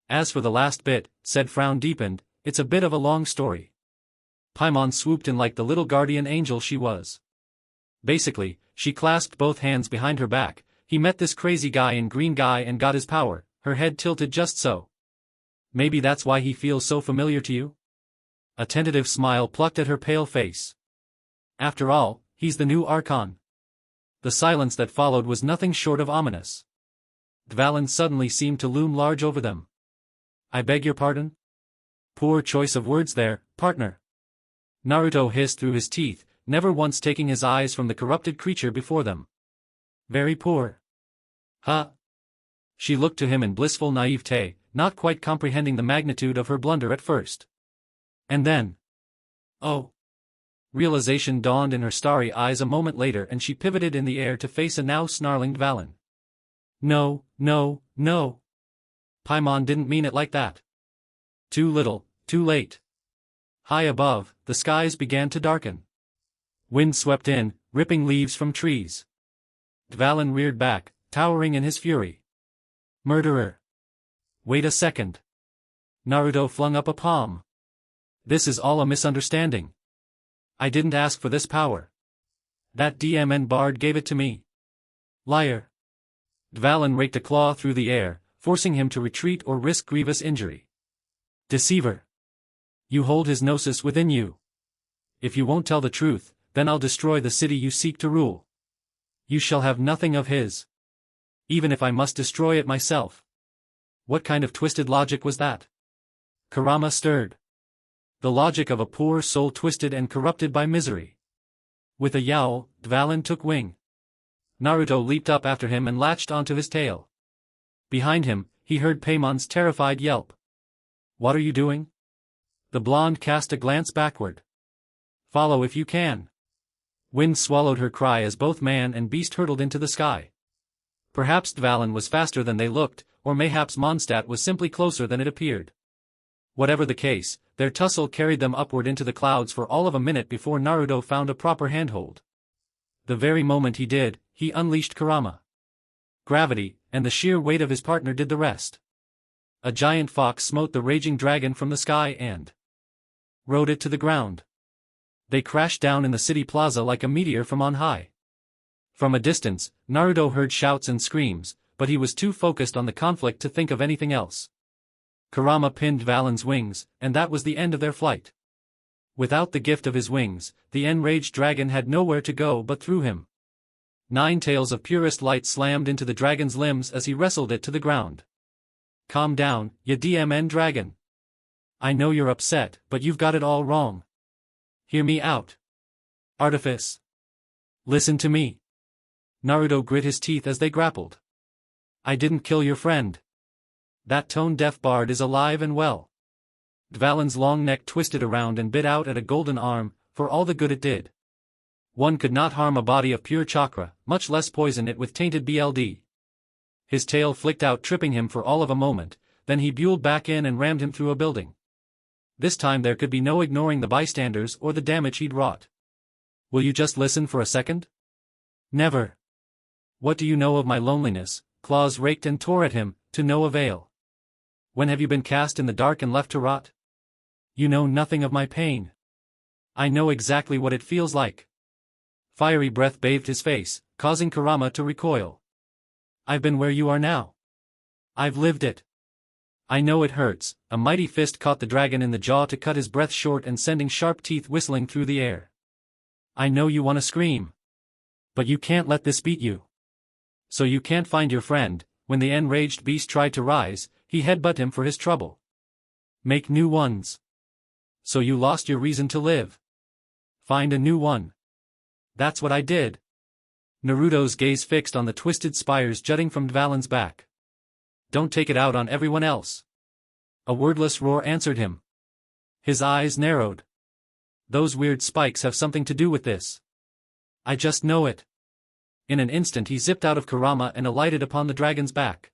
As for the last bit, said frown deepened, it's a bit of a long story. Paimon swooped in like the little guardian angel she was. Basically, she clasped both hands behind her back, he met this crazy guy in green guy and got his power, her head tilted just so. Maybe that's why he feels so familiar to you? A tentative smile plucked at her pale face. After all, he's the new Archon. The silence that followed was nothing short of ominous. Dvalin suddenly seemed to loom large over them. I beg your pardon? Poor choice of words there, partner. Naruto hissed through his teeth, never once taking his eyes from the corrupted creature before them. Very poor. Huh? She looked to him in blissful naivete, not quite comprehending the magnitude of her blunder at first. And then... oh. Realization dawned in her starry eyes a moment later and she pivoted in the air to face a now snarling Dvalin. No. Paimon didn't mean it like that. Too little, too late. High above, the skies began to darken. Wind swept in, ripping leaves from trees. Dvalin reared back, towering in his fury. Murderer! Wait a second. Naruto flung up a palm. This is all a misunderstanding. I didn't ask for this power. That DMN bard gave it to me. Liar! Dvalin raked a claw through the air, forcing him to retreat or risk grievous injury. Deceiver! You hold his gnosis within you. If you won't tell the truth, then I'll destroy the city you seek to rule. You shall have nothing of his. Even if I must destroy it myself. What kind of twisted logic was that? Kurama stirred. The logic of a poor soul twisted and corrupted by misery. With a yowl, Dvalin took wing. Naruto leaped up after him and latched onto his tail. Behind him, he heard Paimon's terrified yelp. What are you doing? The blonde cast a glance backward. Follow if you can. Wind swallowed her cry as both man and beast hurtled into the sky. Perhaps Dvalin was faster than they looked, or mayhaps Mondstadt was simply closer than it appeared. Whatever the case, their tussle carried them upward into the clouds for all of a minute before Naruto found a proper handhold. The very moment he did, he unleashed Kurama. Gravity, and the sheer weight of his partner did the rest. A giant fox smote the raging dragon from the sky and rode it to the ground. They crashed down in the city plaza like a meteor from on high. From a distance, Naruto heard shouts and screams, but he was too focused on the conflict to think of anything else. Kurama pinned Dvalin's wings, and that was the end of their flight. Without the gift of his wings, the enraged dragon had nowhere to go but through him. 9 tails of purest light slammed into the dragon's limbs as he wrestled it to the ground. Calm down, ya DMN dragon. I know you're upset, but you've got it all wrong. Hear me out. Artifice. Listen to me. Naruto grit his teeth as they grappled. I didn't kill your friend. That tone-deaf bard is alive and well. Dvalin's long neck twisted around and bit out at a golden arm, for all the good it did. One could not harm a body of pure chakra, much less poison it with tainted BLD. His tail flicked out, tripping him for all of a moment, then he buelled back in and rammed him through a building. This time there could be no ignoring the bystanders or the damage he'd wrought. Will you just listen for a second? Never. What do you know of my loneliness? Claws raked and tore at him, to no avail. When have you been cast in the dark and left to rot? You know nothing of my pain. I know exactly what it feels like. Fiery breath bathed his face, causing Kurama to recoil. I've been where you are now. I've lived it. I know it hurts. A mighty fist caught the dragon in the jaw to cut his breath short and sending sharp teeth whistling through the air. I know you want to scream. But you can't let this beat you. So you can't find your friend. When the enraged beast tried to rise, he headbutted him for his trouble. Make new ones. So you lost your reason to live. Find a new one. That's what I did. Naruto's gaze fixed on the twisted spires jutting from Dvalin's back. Don't take it out on everyone else. A wordless roar answered him. His eyes narrowed. Those weird spikes have something to do with this. I just know it. In an instant he zipped out of Kurama and alighted upon the dragon's back.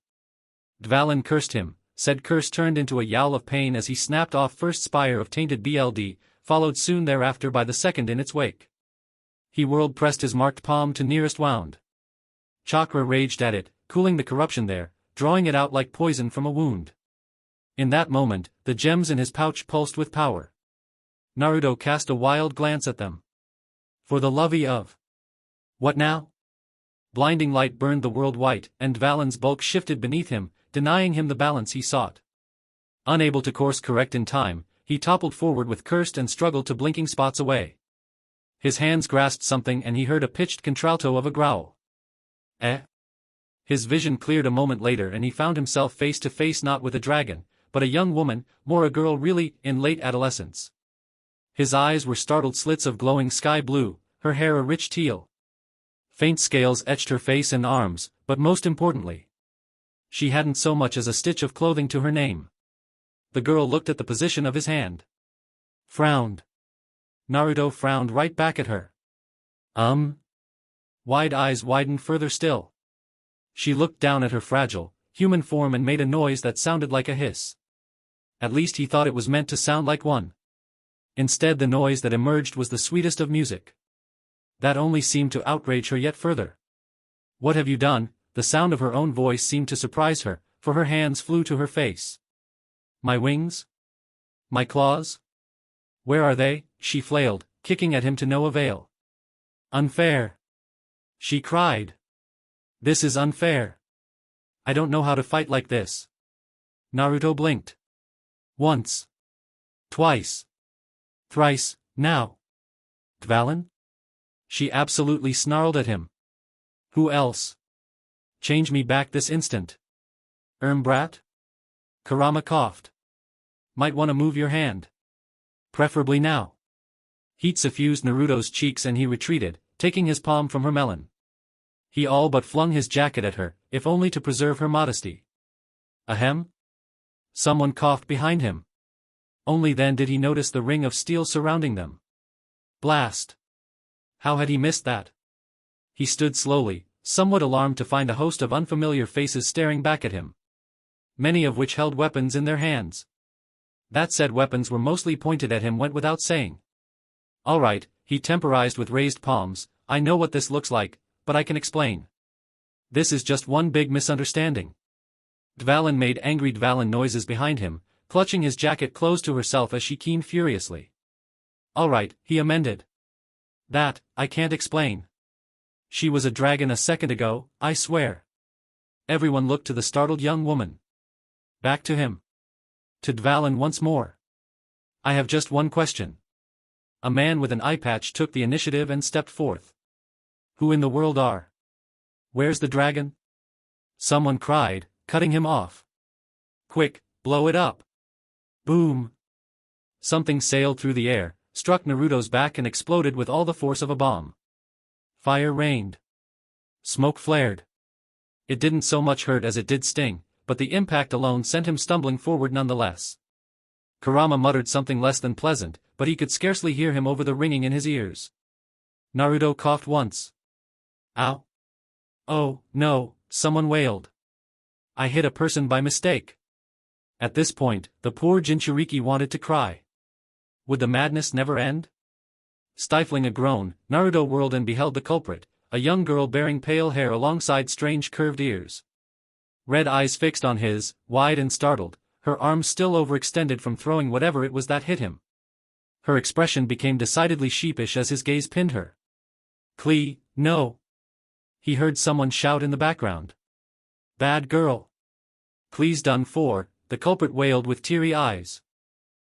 Dvalin cursed him. Said curse turned into a yowl of pain as he snapped off first spire of tainted BLD, followed soon thereafter by the second in its wake. He whirled, pressed his marked palm to nearest wound. Chakra raged at it, cooling the corruption there, drawing it out like poison from a wound. In that moment, the gems in his pouch pulsed with power. Naruto cast a wild glance at them. For the love of... What now? Blinding light burned the world white, and Dvalin's bulk shifted beneath him, denying him the balance he sought. Unable to course correct in time, he toppled forward with cursed and struggled to blinking spots away. His hands grasped something and he heard a pitched contralto of a growl. Eh? His vision cleared a moment later and he found himself face to face not with a dragon, but a young woman, more a girl really, in late adolescence. His eyes were startled slits of glowing sky blue, her hair a rich teal. Faint scales etched her face and arms, but most importantly, she hadn't so much as a stitch of clothing to her name. The girl looked at the position of his hand. Frowned. Naruto frowned right back at her. Wide eyes widened further still. She looked down at her fragile, human form and made a noise that sounded like a hiss. At least he thought it was meant to sound like one. Instead, the noise that emerged was the sweetest of music. That only seemed to outrage her yet further. "What have you done?" The sound of her own voice seemed to surprise her, for her hands flew to her face. "My wings? My claws? Where are they?" she flailed, kicking at him to no avail. "Unfair!" she cried. "This is unfair. I don't know how to fight like this." Naruto blinked. Once. Twice. Thrice, now. "Dvalin?" she absolutely snarled at him. "Who else? Change me back this instant." Brat?" Kurama coughed. "Might wanna move your hand. Preferably now." Heat suffused Naruto's cheeks and he retreated, taking his palm from her melon. He all but flung his jacket at her, if only to preserve her modesty. "Ahem?" Someone coughed behind him. Only then did he notice the ring of steel surrounding them. Blast! How had he missed that? He stood slowly, somewhat alarmed to find a host of unfamiliar faces staring back at him. Many of which held weapons in their hands. That said weapons were mostly pointed at him went without saying. "Alright," he temporized with raised palms, "I know what this looks like, but I can explain. This is just one big misunderstanding." Dvalin made angry Dvalin noises behind him, clutching his jacket close to herself as she keened furiously. "Alright," he amended. "That, I can't explain. She was a dragon a second ago, I swear." Everyone looked to the startled young woman. Back to him. To Dvalin once more. "I have just one question." A man with an eye patch took the initiative and stepped forth. "Who in the world are? Where's the dragon?" Someone cried, cutting him off. "Quick, blow it up." Boom! Something sailed through the air, struck Naruto's back and exploded with all the force of a bomb. Fire rained. Smoke flared. It didn't so much hurt as it did sting, but the impact alone sent him stumbling forward nonetheless. Kurama muttered something less than pleasant, but he could scarcely hear him over the ringing in his ears. Naruto coughed once. "Ow! Oh, no," someone wailed. "I hit a person by mistake." At this point, the poor Jinchuriki wanted to cry. Would the madness never end? Stifling a groan, Naruto whirled and beheld the culprit, a young girl bearing pale hair alongside strange curved ears. Red eyes fixed on his, wide and startled, her arms still overextended from throwing whatever it was that hit him. Her expression became decidedly sheepish as his gaze pinned her. "Klee, no!" he heard someone shout in the background. "Bad girl. Klee's done for," the culprit wailed with teary eyes.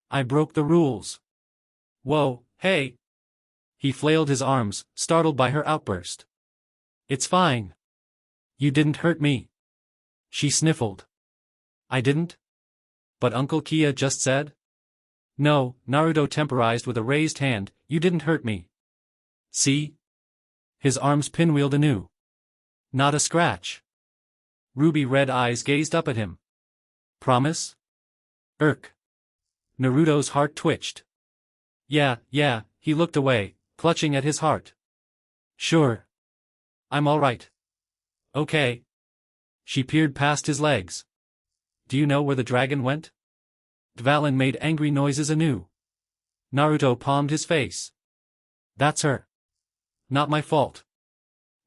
"I broke the rules." "Whoa, hey!" He flailed his arms, startled by her outburst. "It's fine. You didn't hurt me." She sniffled. "I didn't? But Uncle Kia just said?" "No," Naruto temporized with a raised hand, "you didn't hurt me. See?" His arms pinwheeled anew. "Not a scratch." Ruby red eyes gazed up at him. "Promise?" Naruto's heart twitched. Yeah, he looked away, clutching at his heart. "Sure. I'm alright." "Okay." She peered past his legs. "Do you know where the dragon went?" Dvalin made angry noises anew. Naruto palmed his face. "That's her. Not my fault."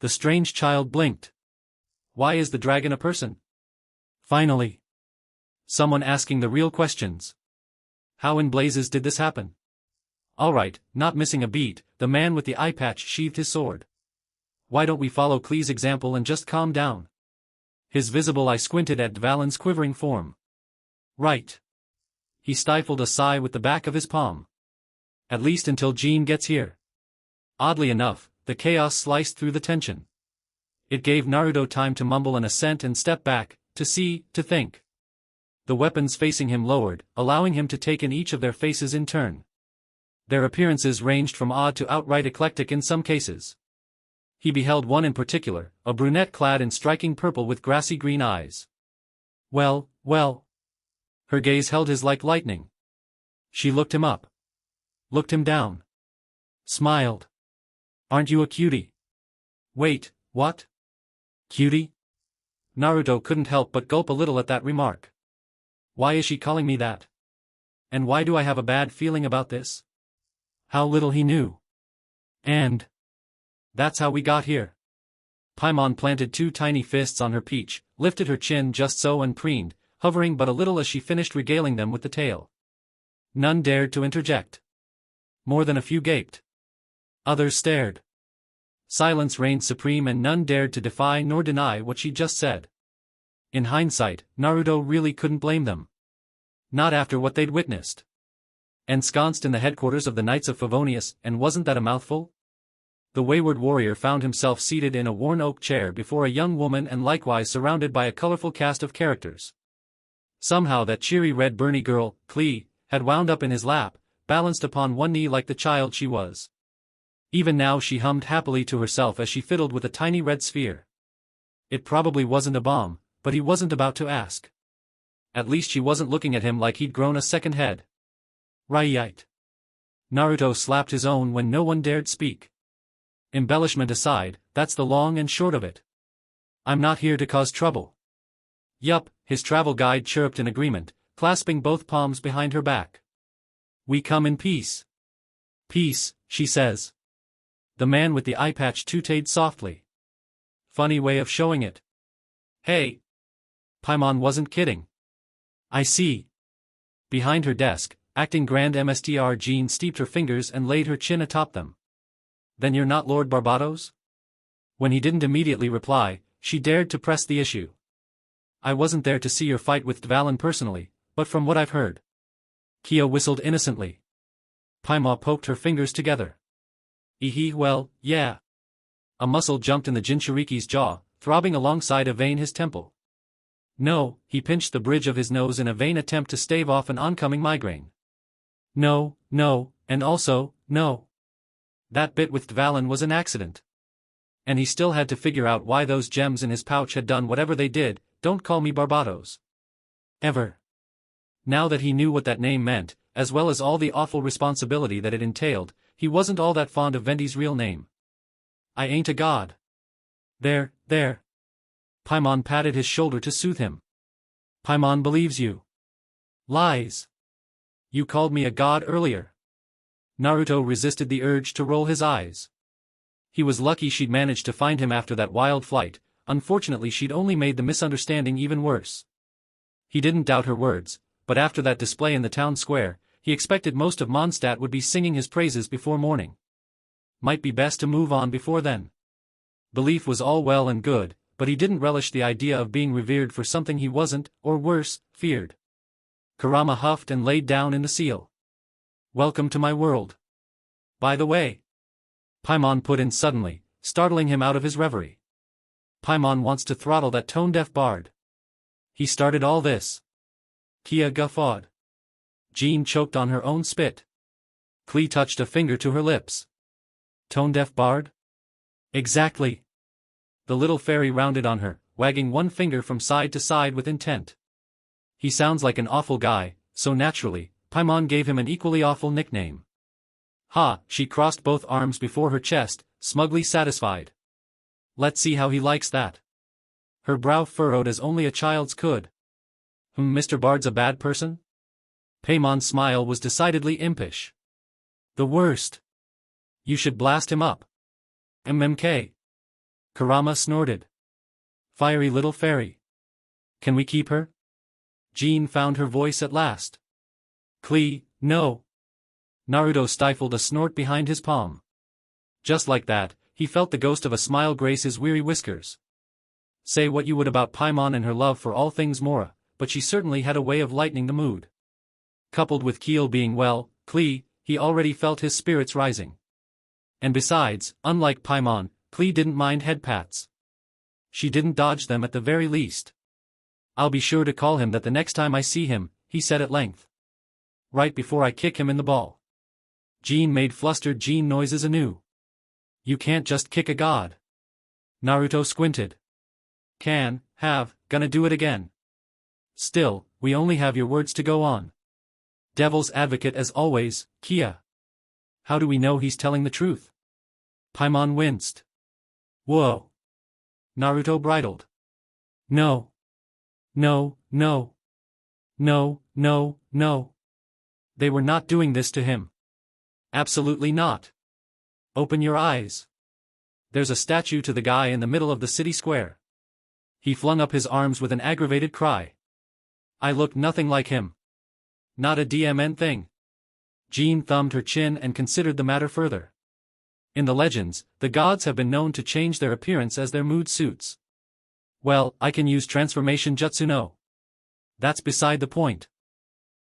The strange child blinked. Why is the dragon a person? Finally. Someone asking the real questions. How in blazes did this happen? Alright, not missing a beat, the man with the eye patch sheathed his sword. Why don't we follow Klee's example and just calm down? His visible eye squinted at Dvalin's quivering form. Right. He stifled a sigh with the back of his palm. At least until Jean gets here. Oddly enough, the chaos sliced through the tension. It gave Naruto time to mumble an assent and step back, to see, to think. The weapons facing him lowered, allowing him to take in each of their faces in turn. Their appearances ranged from odd to outright eclectic in some cases. He beheld one in particular, a brunette clad in striking purple with grassy green eyes. Well. Her gaze held his like lightning. She looked him up. Looked him down. Smiled. Aren't you a cutie? Wait, what? Cutie? Naruto couldn't help but gulp a little at that remark. Why is she calling me that? And why do I have a bad feeling about this? How little he knew. And that's how we got here. Paimon planted two tiny fists on her peach, lifted her chin just so and preened, hovering but a little as she finished regaling them with the tale. None dared to interject. More than a few gaped. Others stared. Silence reigned supreme and none dared to defy nor deny what she just said. In hindsight, Naruto really couldn't blame them. Not after what they'd witnessed. Ensconced in the headquarters of the Knights of Favonius, and wasn't that a mouthful? The wayward warrior found himself seated in a worn oak chair before a young woman and likewise surrounded by a colorful cast of characters. Somehow that cheery red Bernie girl, Klee, had wound up in his lap, balanced upon one knee like the child she was. Even now she hummed happily to herself as she fiddled with a tiny red sphere. It probably wasn't a bomb, but he wasn't about to ask. At least she wasn't looking at him like he'd grown a second head. Right. Naruto slapped his own when no one dared speak. Embellishment aside, that's the long and short of it. I'm not here to cause trouble. Yup, his travel guide chirped in agreement, clasping both palms behind her back. We come in peace. Peace, she says. The man with the eye patch tooted softly. Funny way of showing it. Hey. Paimon wasn't kidding. I see. Behind her desk, acting grand Mstr, Jean steeped her fingers and laid her chin atop them. Then you're not Lord Barbatos? When he didn't immediately reply, she dared to press the issue. I wasn't there to see your fight with Dvalin personally, but from what I've heard. Kia whistled innocently. Paimon poked her fingers together. Well, yeah. A muscle jumped in the Jinchuriki's jaw, throbbing alongside a vein his temple. No, he pinched the bridge of his nose in a vain attempt to stave off an oncoming migraine. No, and also, no. That bit with Dvalin was an accident. And he still had to figure out why those gems in his pouch had done whatever they did. Don't call me Barbatos. Ever. Now that he knew what that name meant, as well as all the awful responsibility that it entailed, he wasn't all that fond of Vendi's real name. I ain't a god. There. Paimon patted his shoulder to soothe him. Paimon believes you. Lies. You called me a god earlier. Naruto resisted the urge to roll his eyes. He was lucky she'd managed to find him after that wild flight. Unfortunately she'd only made the misunderstanding even worse. He didn't doubt her words, but after that display in the town square, he expected most of Mondstadt would be singing his praises before morning. Might be best to move on before then. Belief was all well and good, but he didn't relish the idea of being revered for something he wasn't, or worse, feared. Kurama huffed and laid down in the seal. Welcome to my world. By the way. Paimon put in suddenly, startling him out of his reverie. Paimon wants to throttle that tone-deaf bard. He started all this. Kia guffawed. Jean choked on her own spit. Klee touched a finger to her lips. Tone-deaf bard? Exactly. The little fairy rounded on her, wagging one finger from side to side with intent. He sounds like an awful guy, so naturally, Paimon gave him an equally awful nickname. Ha, she crossed both arms before her chest, smugly satisfied. Let's see how he likes that. Her brow furrowed as only a child's could. Mr. Bard's a bad person? Paimon's smile was decidedly impish. The worst. You should blast him up. MMK. Kurama snorted. Fiery little fairy. Can we keep her? Jean found her voice at last. Klee, no. Naruto stifled a snort behind his palm. Just like that, he felt the ghost of a smile grace his weary whiskers. Say what you would about Paimon and her love for all things Mora, but she certainly had a way of lightening the mood. Coupled with Keel being well, Klee, he already felt his spirits rising. And besides, unlike Paimon, Klee didn't mind head pats. She didn't dodge them at the very least. I'll be sure to call him that the next time I see him, he said at length. Right before I kick him in the ball. Jean made flustered Jean noises anew. You can't just kick a god. Naruto squinted. Gonna do it again. Still, we only have your words to go on. Devil's advocate as always, Kia. How do we know he's telling the truth? Paimon winced. Whoa. Naruto bridled. No. They were not doing this to him. Absolutely not. Open your eyes. There's a statue to the guy in the middle of the city square. He flung up his arms with an aggravated cry. I look nothing like him. Not a DMN thing. Jean thumbed her chin and considered the matter further. In the legends, the gods have been known to change their appearance as their mood suits. Well, I can use transformation jutsu no. That's beside the point.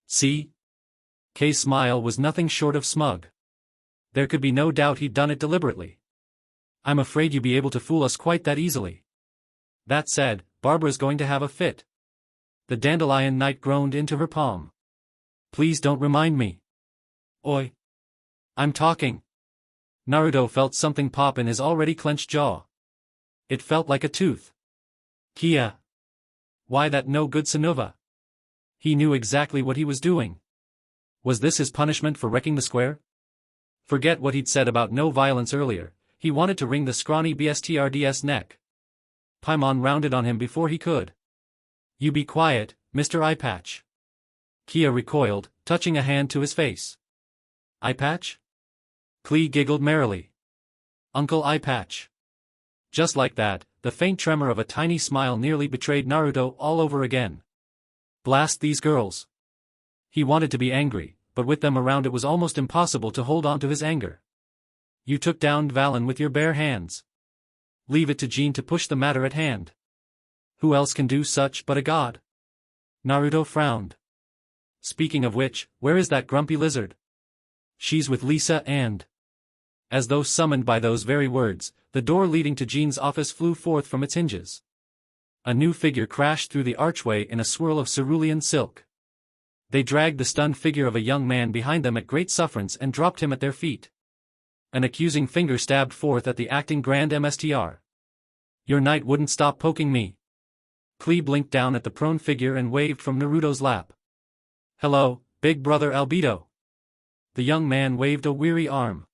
See? Kei's smile was nothing short of smug. There could be no doubt he'd done it deliberately. I'm afraid you'd be able to fool us quite that easily. That said, Barbara's going to have a fit. The dandelion knight groaned into her palm. Please don't remind me. Oi. I'm talking. Naruto felt something pop in his already clenched jaw. It felt like a tooth. Kia. Why that no good Sonova? He knew exactly what he was doing. Was this his punishment for wrecking the square? Forget what he'd said about no violence earlier, he wanted to wring the scrawny BSTRD's neck. Paimon rounded on him before he could. You be quiet, Mr. Eyepatch. Kia recoiled, touching a hand to his face. Eyepatch? Klee giggled merrily. Uncle Eyepatch. Just like that, the faint tremor of a tiny smile nearly betrayed Naruto all over again. Blast these girls. He wanted to be angry, but with them around it was almost impossible to hold on to his anger. You took down Dvalin with your bare hands. Leave it to Jean to push the matter at hand. Who else can do such but a god? Naruto frowned. Speaking of which, where is that grumpy lizard? She's with Lisa and... As though summoned by those very words, the door leading to Jean's office flew forth from its hinges. A new figure crashed through the archway in a swirl of cerulean silk. They dragged the stunned figure of a young man behind them at great sufferance and dropped him at their feet. An accusing finger stabbed forth at the acting Grand MSTR. Your knight wouldn't stop poking me. Klee blinked down at the prone figure and waved from Naruto's lap. Hello, big brother Albedo. The young man waved a weary arm.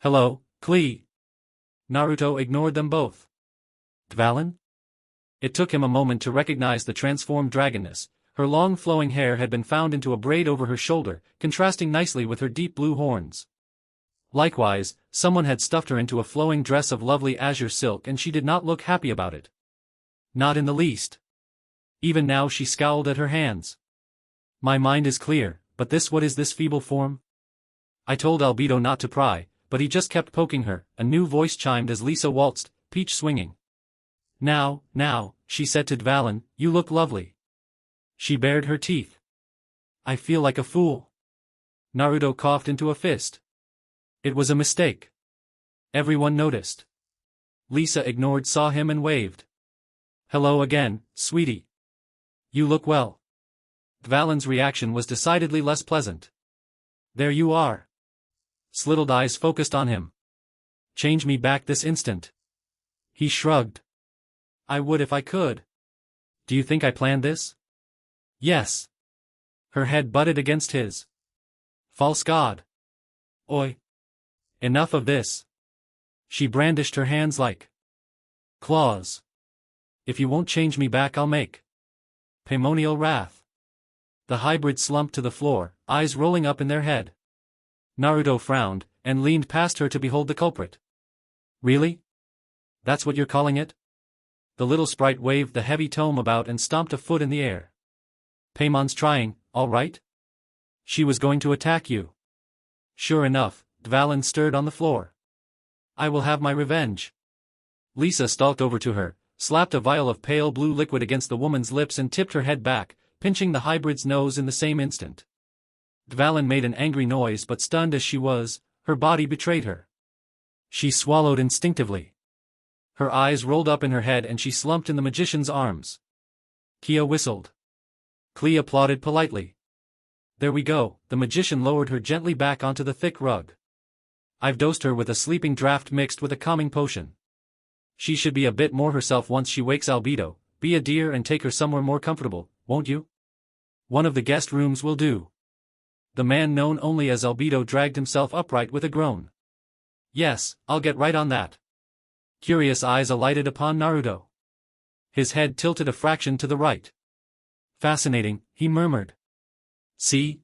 Hello, Klee. Naruto ignored them both. Dvalin? It took him a moment to recognize the transformed dragoness. Her long flowing hair had been found into a braid over her shoulder, contrasting nicely with her deep blue horns. Likewise, someone had stuffed her into a flowing dress of lovely azure silk and she did not look happy about it. Not in the least. Even now she scowled at her hands. My mind is clear, but what is this feeble form? I told Albedo not to pry, but he just kept poking her, a new voice chimed as Lisa waltzed, peach swinging. Now, she said to Dvalin, you look lovely. She bared her teeth. I feel like a fool. Naruto coughed into a fist. It was a mistake. Everyone noticed. Lisa saw him and waved. Hello again, sweetie. You look well. Dvalin's reaction was decidedly less pleasant. There you are. Slittled eyes focused on him. Change me back this instant. He shrugged. I would if I could. Do you think I planned this? Yes. Her head butted against his. False god. Oi. Enough of this. She brandished her hands like claws. If you won't change me back, I'll make paimonial wrath. The hybrid slumped to the floor, eyes rolling up in their head. Naruto frowned, and leaned past her to behold the culprit. Really? That's what you're calling it? The little sprite waved the heavy tome about and stomped a foot in the air. Paimon's trying, all right? She was going to attack you. Sure enough, Dvalin stirred on the floor. I will have my revenge. Lisa stalked over to her, slapped a vial of pale blue liquid against the woman's lips and tipped her head back, pinching the hybrid's nose in the same instant. Dvalin made an angry noise, but stunned as she was, her body betrayed her. She swallowed instinctively. Her eyes rolled up in her head and she slumped in the magician's arms. Kia whistled. Klee applauded politely. There we go, the magician lowered her gently back onto the thick rug. I've dosed her with a sleeping draught mixed with a calming potion. She should be a bit more herself once she wakes. Albedo, be a dear and take her somewhere more comfortable, won't you? One of the guest rooms will do. The man known only as Albedo dragged himself upright with a groan. Yes, I'll get right on that. Curious eyes alighted upon Naruto. His head tilted a fraction to the right. Fascinating, he murmured. See?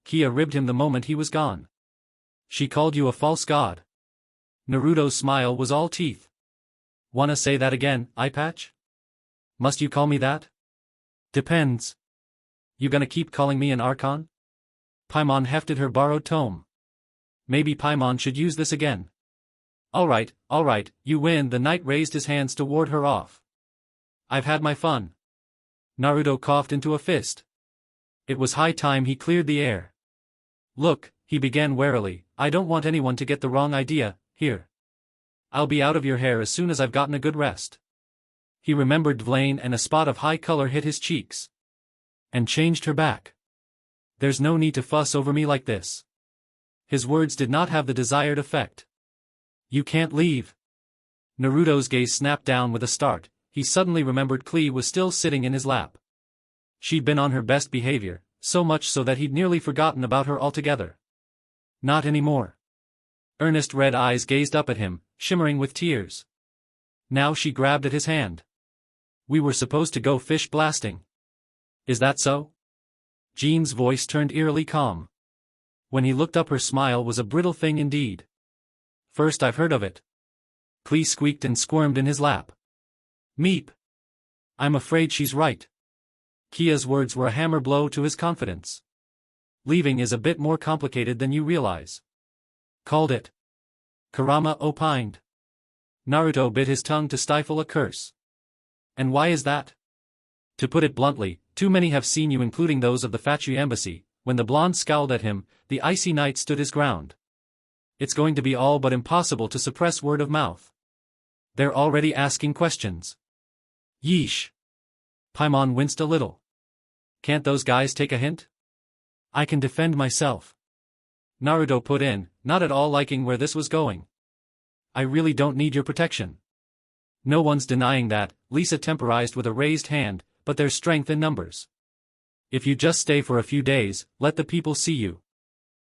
Kia ribbed him the moment he was gone. She called you a false god. Naruto's smile was all teeth. Wanna say that again, eyepatch? Must you call me that? Depends. You gonna keep calling me an archon? Paimon hefted her borrowed tome. Maybe Paimon should use this again. Alright, you win. The knight raised his hands to ward her off. I've had my fun. Naruto coughed into a fist. It was high time he cleared the air. Look, he began warily, I don't want anyone to get the wrong idea, here. I'll be out of your hair as soon as I've gotten a good rest. He remembered Vlaine and a spot of high color hit his cheeks. And changed her back. There's no need to fuss over me like this. His words did not have the desired effect. You can't leave. Naruto's gaze snapped down with a start. He suddenly remembered Klee was still sitting in his lap. She'd been on her best behavior, so much so that he'd nearly forgotten about her altogether. Not anymore. Earnest red eyes gazed up at him, shimmering with tears. Now she grabbed at his hand. We were supposed to go fish blasting. Is that so? Jean's voice turned eerily calm. When he looked up, her smile was a brittle thing indeed. First I've heard of it. Klee squeaked and squirmed in his lap. Meep. I'm afraid she's right. Kia's words were a hammer blow to his confidence. Leaving is a bit more complicated than you realize. Called it. Kurama opined. Naruto bit his tongue to stifle a curse. And why is that? To put it bluntly, too many have seen you, including those of the Factory Embassy. When the blonde scowled at him, the icy knight stood his ground. It's going to be all but impossible to suppress word of mouth. They're already asking questions. Yeesh. Paimon winced a little. Can't those guys take a hint? I can defend myself. Naruto put in, not at all liking where this was going. I really don't need your protection. No one's denying that, Lisa temporized with a raised hand, but there's strength in numbers. If you just stay for a few days, let the people see you.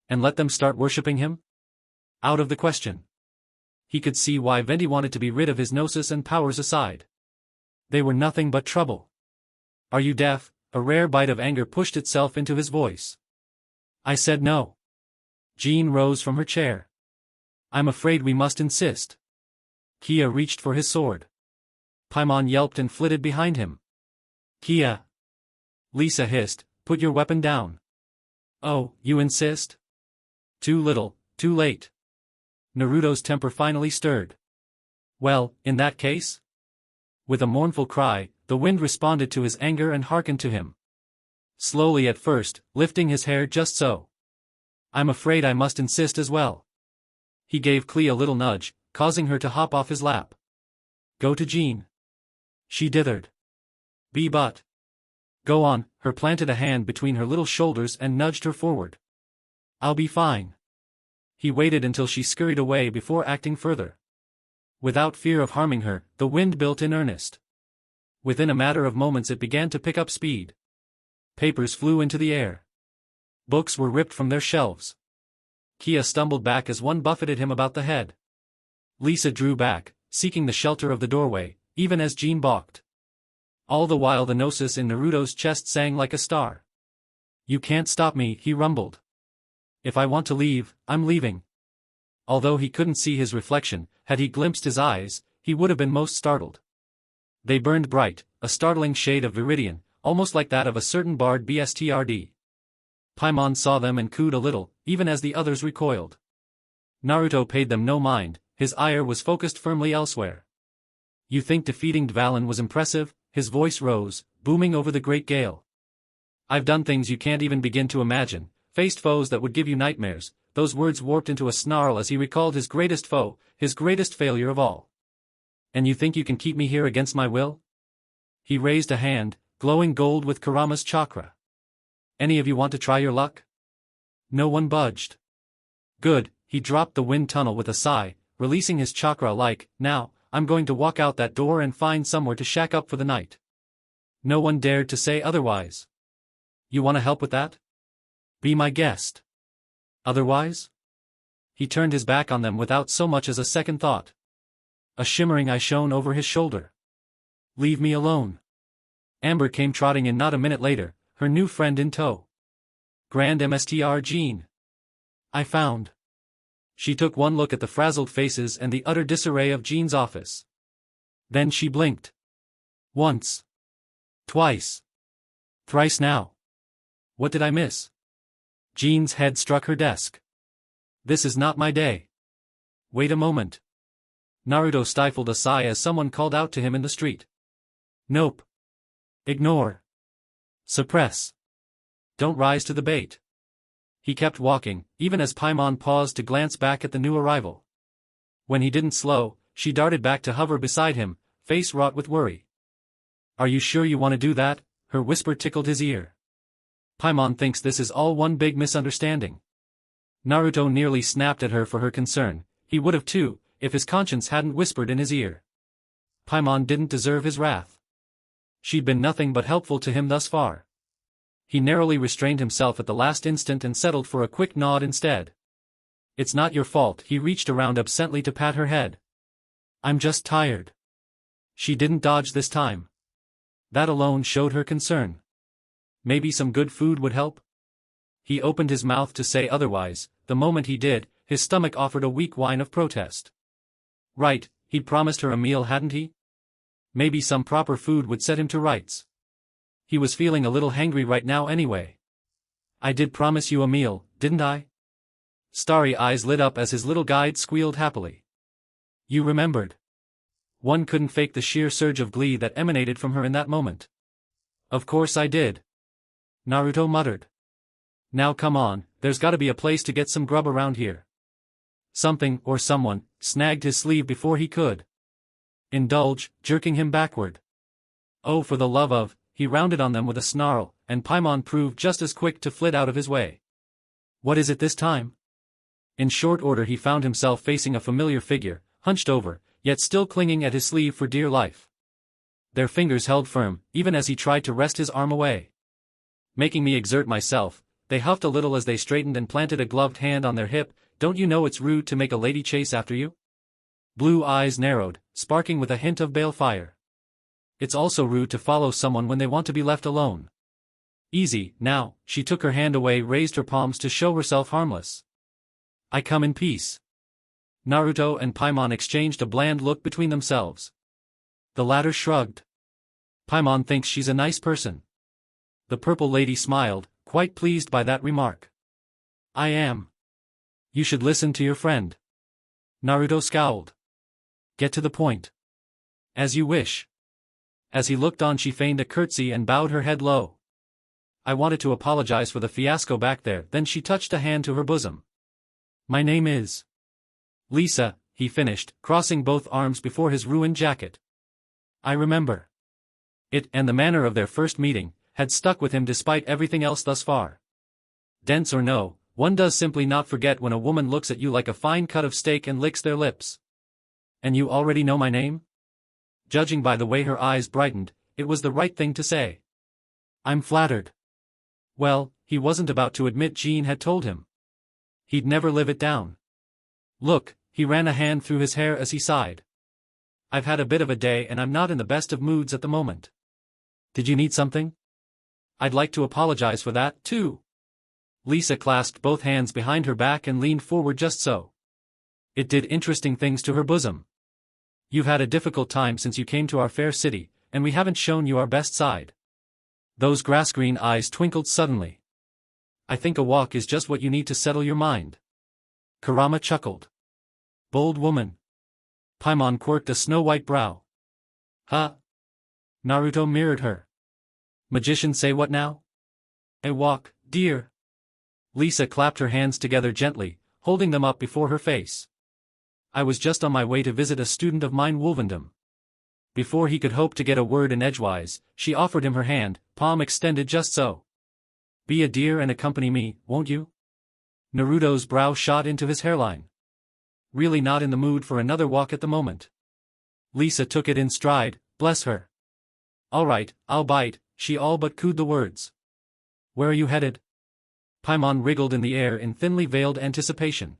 And let them start worshipping him? Out of the question. He could see why Venti wanted to be rid of his gnosis and powers aside. They were nothing but trouble. Are you deaf? A rare bite of anger pushed itself into his voice. I said no. Jean rose from her chair. I'm afraid we must insist. Kia reached for his sword. Paimon yelped and flitted behind him. Kia. Lisa hissed, put your weapon down. Oh, you insist? Too little, too late. Naruto's temper finally stirred. Well, in that case? With a mournful cry, the wind responded to his anger and hearkened to him. Slowly at first, lifting his hair just so. I'm afraid I must insist as well. He gave Klee a little nudge, causing her to hop off his lap. Go to Jean. She dithered. Be but. Go on, her planted a hand between her little shoulders and nudged her forward. I'll be fine. He waited until she scurried away before acting further. Without fear of harming her, the wind built in earnest. Within a matter of moments it began to pick up speed. Papers flew into the air. Books were ripped from their shelves. Kia stumbled back as one buffeted him about the head. Lisa drew back, seeking the shelter of the doorway, even as Jean balked. All the while the gnosis in Naruto's chest sang like a star. You can't stop me, he rumbled. If I want to leave, I'm leaving. Although he couldn't see his reflection, had he glimpsed his eyes, he would have been most startled. They burned bright, a startling shade of viridian, almost like that of a certain barred bstrd. Paimon saw them and cooed a little, even as the others recoiled. Naruto paid them no mind, his ire was focused firmly elsewhere. You think defeating Dvalin was impressive? His voice rose, booming over the great gale. I've done things you can't even begin to imagine, faced foes that would give you nightmares. Those words warped into a snarl as he recalled his greatest foe, his greatest failure of all. And you think you can keep me here against my will? He raised a hand, glowing gold with Kurama's chakra. Any of you want to try your luck? No one budged. Good, he dropped the wind tunnel with a sigh, releasing his chakra like, now, I'm going to walk out that door and find somewhere to shack up for the night. No one dared to say otherwise. You want to help with that? Be my guest. Otherwise? He turned his back on them without so much as a second thought. A shimmering eye shone over his shoulder. Leave me alone. Amber came trotting in not a minute later, her new friend in tow. Grand Mstr Jean. I found. She took one look at the frazzled faces and the utter disarray of Jean's office. Then she blinked. Once. Twice. Thrice now. What did I miss? Jean's head struck her desk. This is not my day. Wait a moment. Naruto stifled a sigh as someone called out to him in the street. Nope. Ignore. Suppress. Don't rise to the bait. He kept walking, even as Paimon paused to glance back at the new arrival. When he didn't slow, she darted back to hover beside him, face wrought with worry. Are you sure you want to do that? Her whisper tickled his ear. Paimon thinks this is all one big misunderstanding. Naruto nearly snapped at her for her concern. He would have too, if his conscience hadn't whispered in his ear. Paimon didn't deserve his wrath. She'd been nothing but helpful to him thus far. He narrowly restrained himself at the last instant and settled for a quick nod instead. It's not your fault. He reached around absently to pat her head. I'm just tired. She didn't dodge this time. That alone showed her concern. Maybe some good food would help? He opened his mouth to say otherwise. The moment he did, his stomach offered a weak whine of protest. Right, he'd promised her a meal, hadn't he? Maybe some proper food would set him to rights. He was feeling a little hangry right now anyway. I did promise you a meal, didn't I? Starry eyes lit up as his little guide squealed happily. You remembered. One couldn't fake the sheer surge of glee that emanated from her in that moment. Of course I did. Naruto muttered. Now come on, there's gotta be a place to get some grub around here. Something, or someone, snagged his sleeve before he could indulge, jerking him backward. Oh, for the love of, he rounded on them with a snarl, and Paimon proved just as quick to flit out of his way. What is it this time? In short order he found himself facing a familiar figure, hunched over, yet still clinging at his sleeve for dear life. Their fingers held firm, even as he tried to wrest his arm away. Making me exert myself, they huffed a little as they straightened and planted a gloved hand on their hip. Don't you know it's rude to make a lady chase after you? Blue eyes narrowed, sparking with a hint of balefire. It's also rude to follow someone when they want to be left alone. Easy, now. She took her hand away, raised her palms to show herself harmless. I come in peace. Naruto and Paimon exchanged a bland look between themselves. The latter shrugged. Paimon thinks she's a nice person. The purple lady smiled, quite pleased by that remark. I am. You should listen to your friend. Naruto scowled. Get to the point. As you wish. As he looked on, she feigned a curtsy and bowed her head low. I wanted to apologize for the fiasco back there. Then she touched a hand to her bosom. My name is Lisa, he finished, crossing both arms before his ruined jacket. I remember. It, and the manner of their first meeting, had stuck with him despite everything else thus far. Dense or no, one does simply not forget when a woman looks at you like a fine cut of steak and licks their lips. And you already know my name? Judging by the way her eyes brightened, it was the right thing to say. I'm flattered. Well, he wasn't about to admit Jean had told him. He'd never live it down. Look, he ran a hand through his hair as he sighed. I've had a bit of a day and I'm not in the best of moods at the moment. Did you need something? I'd like to apologize for that, too. Lisa clasped both hands behind her back and leaned forward just so. It did interesting things to her bosom. You've had a difficult time since you came to our fair city, and we haven't shown you our best side. Those grass-green eyes twinkled suddenly. I think a walk is just what you need to settle your mind. Kurama chuckled. Bold woman. Paimon quirked a snow-white brow. Huh? Naruto mirrored her. Magician say what now? A walk, dear. Lisa clapped her hands together gently, holding them up before her face. I was just on my way to visit a student of mine, Wolvendom. Before he could hope to get a word in edgewise, she offered him her hand, palm extended just so. Be a dear and accompany me, won't you? Naruto's brow shot into his hairline. Really not in the mood for another walk at the moment. Lisa took it in stride, bless her. All right, I'll bite, she all but cooed the words. Where are you headed? Paimon wriggled in the air in thinly veiled anticipation.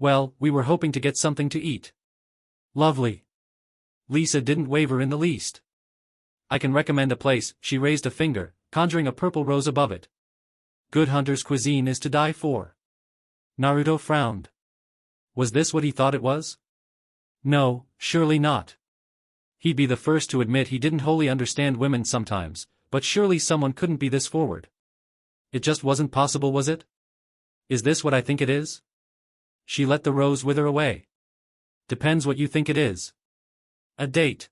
Well, we were hoping to get something to eat. Lovely. Lisa didn't waver in the least. I can recommend a place, she raised a finger, conjuring a purple rose above it. Good hunter's cuisine is to die for. Naruto frowned. Was this what he thought it was? No, surely not. He'd be the first to admit he didn't wholly understand women sometimes, but surely someone couldn't be this forward. It just wasn't possible, was it? Is this what I think it is? She let the rose wither away. Depends what you think it is. A date.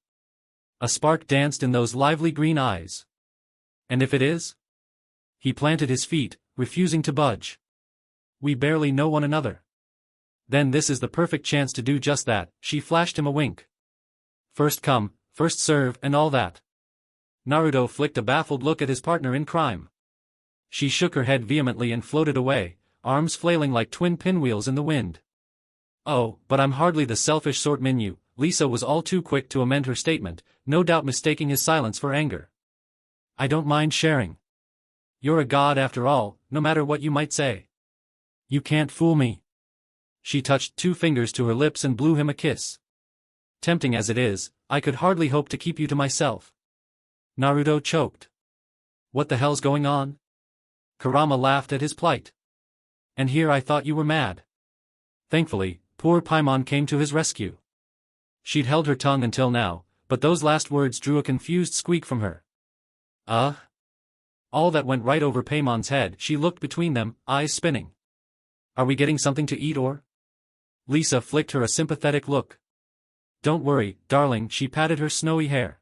A spark danced in those lively green eyes. And if it is? He planted his feet, refusing to budge. We barely know one another. Then this is the perfect chance to do just that. She flashed him a wink. First come, first serve and all that. Naruto flicked a baffled look at his partner in crime. She shook her head vehemently and floated away, arms flailing like twin pinwheels in the wind. Oh, but I'm hardly the selfish sort, Minyu. Lisa was all too quick to amend her statement, no doubt mistaking his silence for anger. I don't mind sharing. You're a god after all, no matter what you might say. You can't fool me. She touched 2 fingers to her lips and blew him a kiss. Tempting as it is, I could hardly hope to keep you to myself. Naruto choked. What the hell's going on? Kurama laughed at his plight. And here I thought you were mad. Thankfully, poor Paimon came to his rescue. She'd held her tongue until now, but those last words drew a confused squeak from her. All that went right over Paimon's head. She looked between them, eyes spinning. Are we getting something to eat or? Lisa flicked her a sympathetic look. Don't worry, darling, she patted her snowy hair.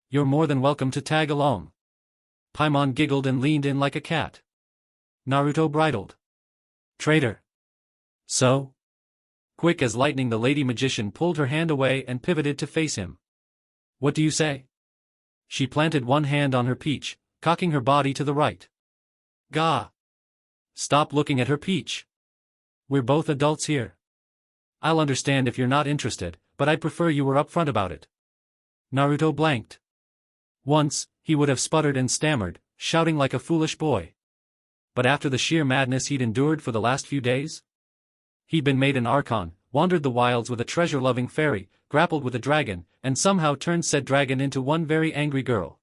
You're more than welcome to tag along. Paimon giggled and leaned in like a cat. Naruto bridled. Traitor. So? Quick as lightning the lady magician pulled her hand away and pivoted to face him. What do you say? She planted one hand on her peach, cocking her body to the right. Gah! Stop looking at her peach. We're both adults here. I'll understand if you're not interested, but I'd prefer you were upfront about it. Naruto blanked. Once, he would have sputtered and stammered, shouting like a foolish boy. But after the sheer madness he'd endured for the last few days? He'd been made an archon, wandered the wilds with a treasure-loving fairy, grappled with a dragon, and somehow turned said dragon into one very angry girl.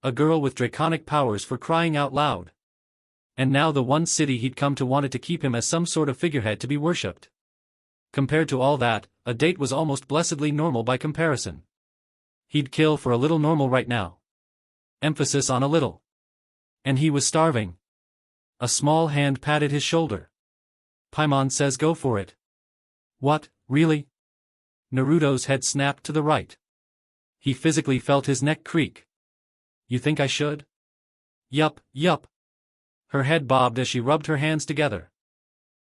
A girl with draconic powers, for crying out loud. And now the one city he'd come to wanted to keep him as some sort of figurehead to be worshipped. Compared to all that, a date was almost blessedly normal by comparison. He'd kill for a little normal right now. Emphasis on a little. And he was starving. A small hand patted his shoulder. Paimon says go for it. What, really? Naruto's head snapped to the right. He physically felt his neck creak. You think I should? Yup. Her head bobbed as she rubbed her hands together.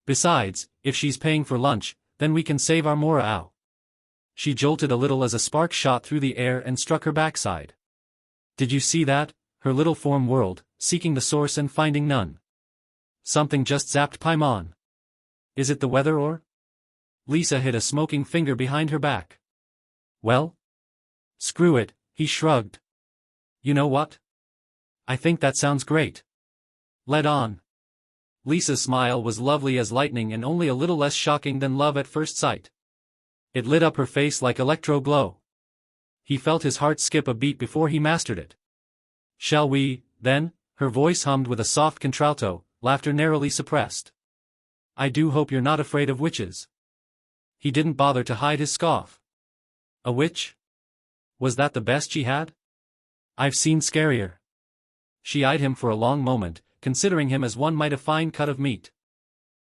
Besides, if she's paying for lunch, then we can save our morale. She jolted a little as a spark shot through the air and struck her backside. Did you see that? Her little form whirled, seeking the source and finding none. Something just zapped Paimon. Is it the weather or? Lisa hid a smoking finger behind her back. Well? Screw it, he shrugged. You know what? I think that sounds great. Let on. Lisa's smile was lovely as lightning and only a little less shocking than love at first sight. It lit up her face like electro glow. He felt his heart skip a beat before he mastered it. Shall we, then? Her voice hummed with a soft contralto, laughter narrowly suppressed. I do hope you're not afraid of witches. He didn't bother to hide his scoff. A witch? Was that the best she had? I've seen scarier. She eyed him for a long moment, considering him as one might a fine cut of meat.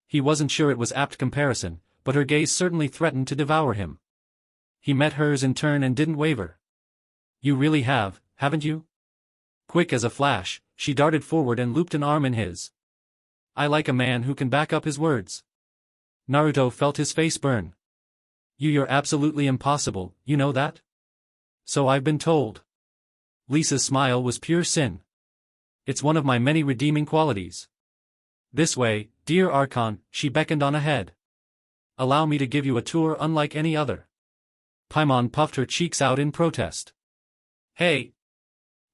He wasn't sure it was apt comparison, but her gaze certainly threatened to devour him. He met hers in turn and didn't waver. You really have, haven't you? Quick as a flash, she darted forward and looped an arm in his. I like a man who can back up his words. Naruto felt his face burn. You're absolutely impossible, you know that? So I've been told. Lisa's smile was pure sin. It's one of my many redeeming qualities. This way, dear Archon, she beckoned on ahead. Allow me to give you a tour unlike any other. Paimon puffed her cheeks out in protest. Hey!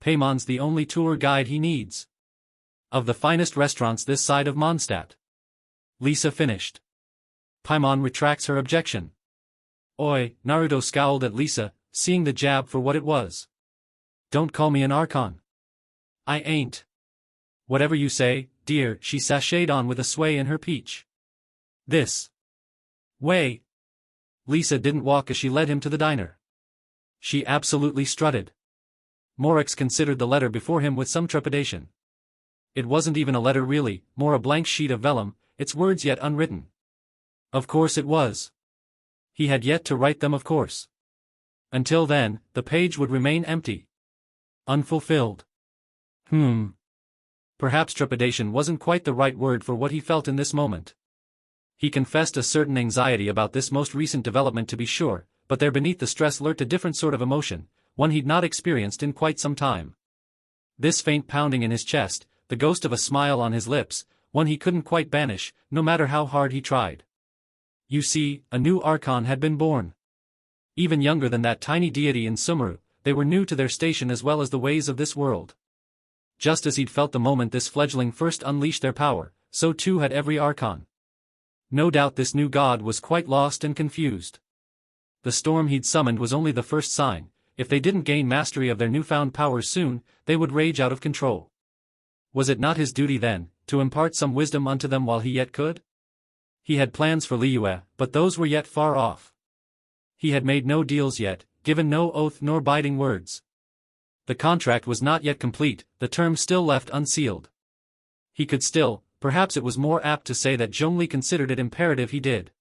Paimon's the only tour guide he needs. Of the finest restaurants this side of Mondstadt. Lisa finished. Paimon retracts her objection. Oi, Naruto scowled at Lisa, seeing the jab for what it was. Don't call me an Archon. I ain't. Whatever you say, dear, she sashayed on with a sway in her peach. This. Way! Lisa didn't walk as she led him to the diner. She absolutely strutted. Moritz considered the letter before him with some trepidation. It wasn't even a letter really, more a blank sheet of vellum, its words yet unwritten. Of course it was. He had yet to write them, of course. Until then, the page would remain empty. Unfulfilled. Perhaps trepidation wasn't quite the right word for what he felt in this moment. He confessed a certain anxiety about this most recent development to be sure, but there beneath the stress lurked a different sort of emotion, one he'd not experienced in quite some time. This faint pounding in his chest, the ghost of a smile on his lips, one he couldn't quite banish, no matter how hard he tried. You see, a new archon had been born. Even younger than that tiny deity in Sumeru, they were new to their station as well as the ways of this world. Just as he'd felt the moment this fledgling first unleashed their power, so too had every archon. No doubt this new god was quite lost and confused. The storm he'd summoned was only the first sign. If they didn't gain mastery of their newfound powers soon, they would rage out of control. Was it not his duty then, to impart some wisdom unto them while he yet could? He had plans for VERYYYY, but those were yet far off. He had made no deals yet, given no oath nor binding words. The contract was not yet complete, the terms still left unsealed. He could still, perhaps it was more apt to say that Zhongli considered it imperative he did.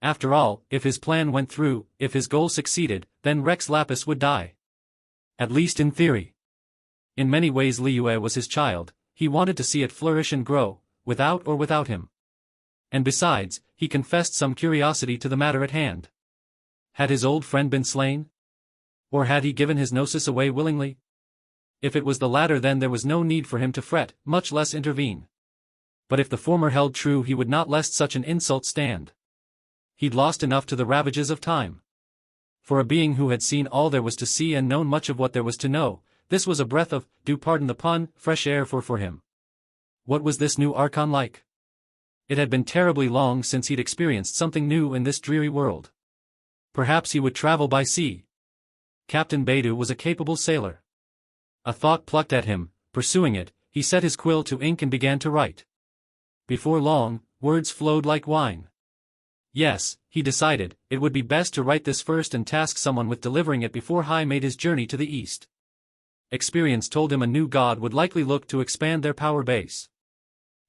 After all, if his plan went through, if his goal succeeded, then Rex Lapis would die. At least in theory. In many ways VERYYYY was his child, he wanted to see it flourish and grow, without him. And besides, he confessed some curiosity to the matter at hand. Had his old friend been slain? Or had he given his gnosis away willingly? If it was the latter, then there was no need for him to fret, much less intervene. But if the former held true, he would not let such an insult stand. He'd lost enough to the ravages of time. For a being who had seen all there was to see and known much of what there was to know, this was a breath of, do pardon the pun, fresh air for him. What was this new archon like? It had been terribly long since he'd experienced something new in this dreary world. Perhaps he would travel by sea. Captain Beidou was a capable sailor. A thought plucked at him. Pursuing it, he set his quill to ink and began to write. Before long, words flowed like wine. Yes, he decided, it would be best to write this first and task someone with delivering it before Hai made his journey to the east. Experience told him a new god would likely look to expand their power base.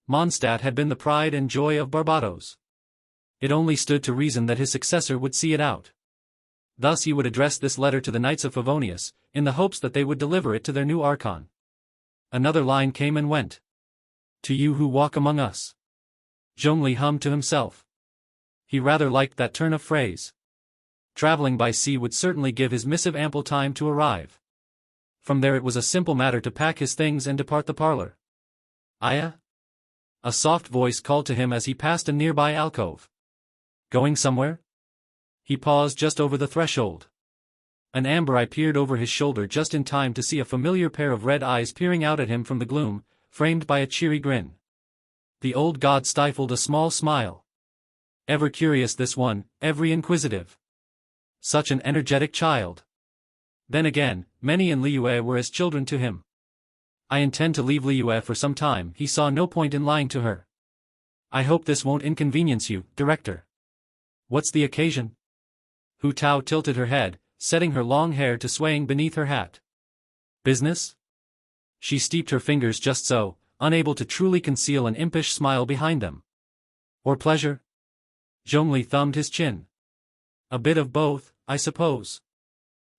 Mondstadt had been the pride and joy of Barbados. It only stood to reason that his successor would see it out. Thus he would address this letter to the Knights of Favonius, in the hopes that they would deliver it to their new archon. Another line came and went. To you who walk among us. Zhongli hummed to himself. He rather liked that turn of phrase. Traveling by sea would certainly give his missive ample time to arrive. From there it was a simple matter to pack his things and depart the parlor. Aya? A soft voice called to him as he passed a nearby alcove. Going somewhere? He paused just over the threshold. An amber eye peered over his shoulder just in time to see a familiar pair of red eyes peering out at him from the gloom, framed by a cheery grin. The old god stifled a small smile. Ever curious this one, ever inquisitive. Such an energetic child. Then again, many in VERYYYY were as children to him. I intend to leave VERYYYY for some time. He saw no point in lying to her. I hope this won't inconvenience you, Director. What's the occasion? Hu Tao tilted her head, setting her long hair to swaying beneath her hat. Business? She steeped her fingers just so, unable to truly conceal an impish smile behind them. Or pleasure? Zhongli thumbed his chin. A bit of both, I suppose.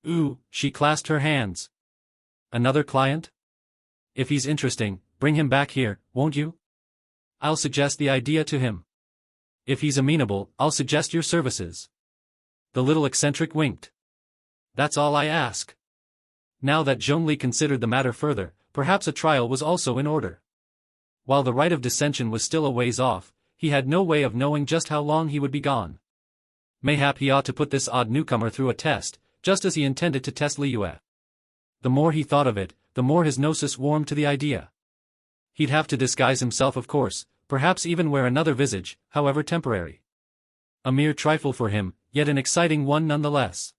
Ooh, she clasped her hands. Another client? If he's interesting, bring him back here, won't you? I'll suggest the idea to him. If he's amenable, I'll suggest your services. The little eccentric winked. That's all I ask. Now that Zhongli considered the matter further, perhaps a trial was also in order. While the rite of dissension was still a ways off, he had no way of knowing just how long he would be gone. Mayhap he ought to put this odd newcomer through a test, just as he intended to test VERYYYY. The more he thought of it, the more his gnosis warmed to the idea. He'd have to disguise himself, of course, perhaps even wear another visage, however temporary. A mere trifle for him, yet an exciting one nonetheless.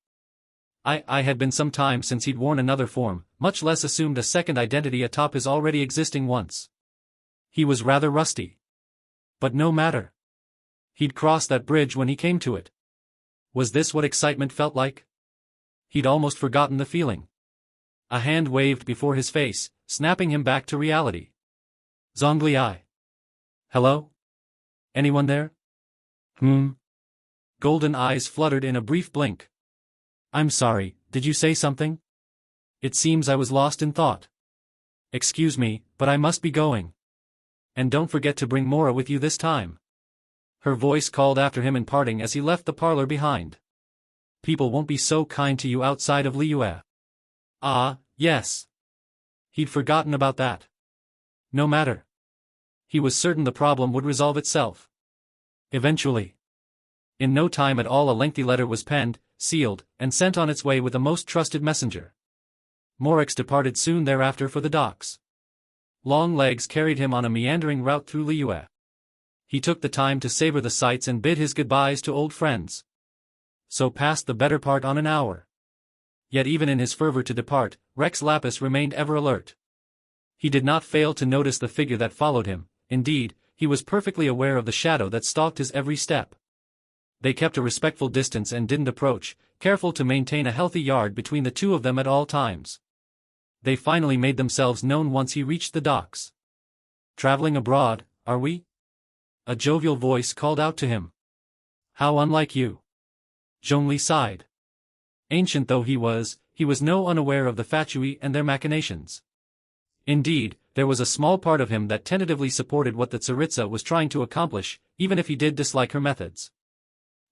I had been some time since he'd worn another form, much less assumed a second identity atop his already existing once. He was rather rusty. But no matter. He'd crossed that bridge when he came to it. Was this what excitement felt like? He'd almost forgotten the feeling. A hand waved before his face, snapping him back to reality. Zhongli. Hello? Anyone there? Golden eyes fluttered in a brief blink. I'm sorry, did you say something? It seems I was lost in thought. Excuse me, but I must be going. And don't forget to bring Mora with you this time. Her voice called after him in parting as he left the parlor behind. People won't be so kind to you outside of Liyue. Ah, yes. He'd forgotten about that. No matter. He was certain the problem would resolve itself. Eventually. In no time at all a lengthy letter was penned, sealed, and sent on its way with a most trusted messenger. Morix departed soon thereafter for the docks. Long legs carried him on a meandering route through Liyue. He took the time to savor the sights and bid his goodbyes to old friends. So passed the better part on an hour. Yet even in his fervor to depart, Rex Lapis remained ever alert. He did not fail to notice the figure that followed him, indeed, he was perfectly aware of the shadow that stalked his every step. They kept a respectful distance and didn't approach, careful to maintain a healthy yard between the two of them at all times. They finally made themselves known once he reached the docks. Traveling abroad, are we? A jovial voice called out to him. How unlike you. Zhongli sighed. Ancient though he was no unaware of the Fatui and their machinations. Indeed, there was a small part of him that tentatively supported what the Tsaritsa was trying to accomplish, even if he did dislike her methods.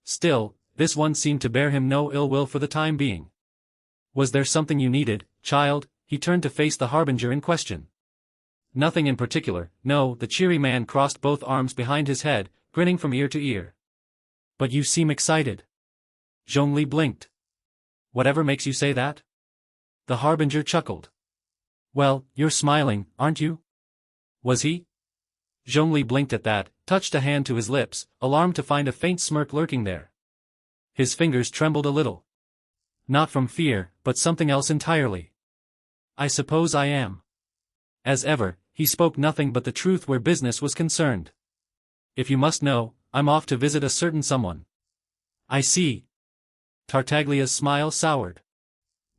Still, this one seemed to bear him no ill will for the time being. Was there something you needed, child? He turned to face the harbinger in question. Nothing in particular, no, the cheery man crossed both arms behind his head, grinning from ear to ear. But you seem excited. Zhongli blinked. Whatever makes you say that? The harbinger chuckled. Well, you're smiling, aren't you? Was he? Zhongli blinked at that, touched a hand to his lips, alarmed to find a faint smirk lurking there. His fingers trembled a little. Not from fear, but something else entirely. I suppose I am. As ever, he spoke nothing but the truth where business was concerned. If you must know, I'm off to visit a certain someone. I see. Tartaglia's smile soured.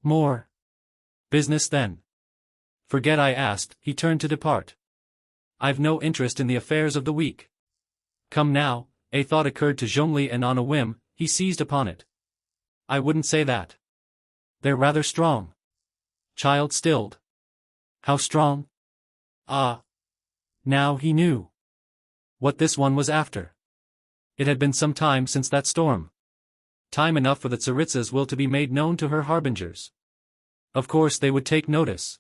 More. Business then. Forget I asked, he turned to depart. I've no interest in the affairs of the week. Come now, a thought occurred to Zhongli and on a whim, he seized upon it. I wouldn't say that. They're rather strong. Child stilled. How strong? Ah. Now he knew what this one was after. It had been some time since that storm. Time enough for the Tsaritsa's will to be made known to her harbingers. Of course they would take notice.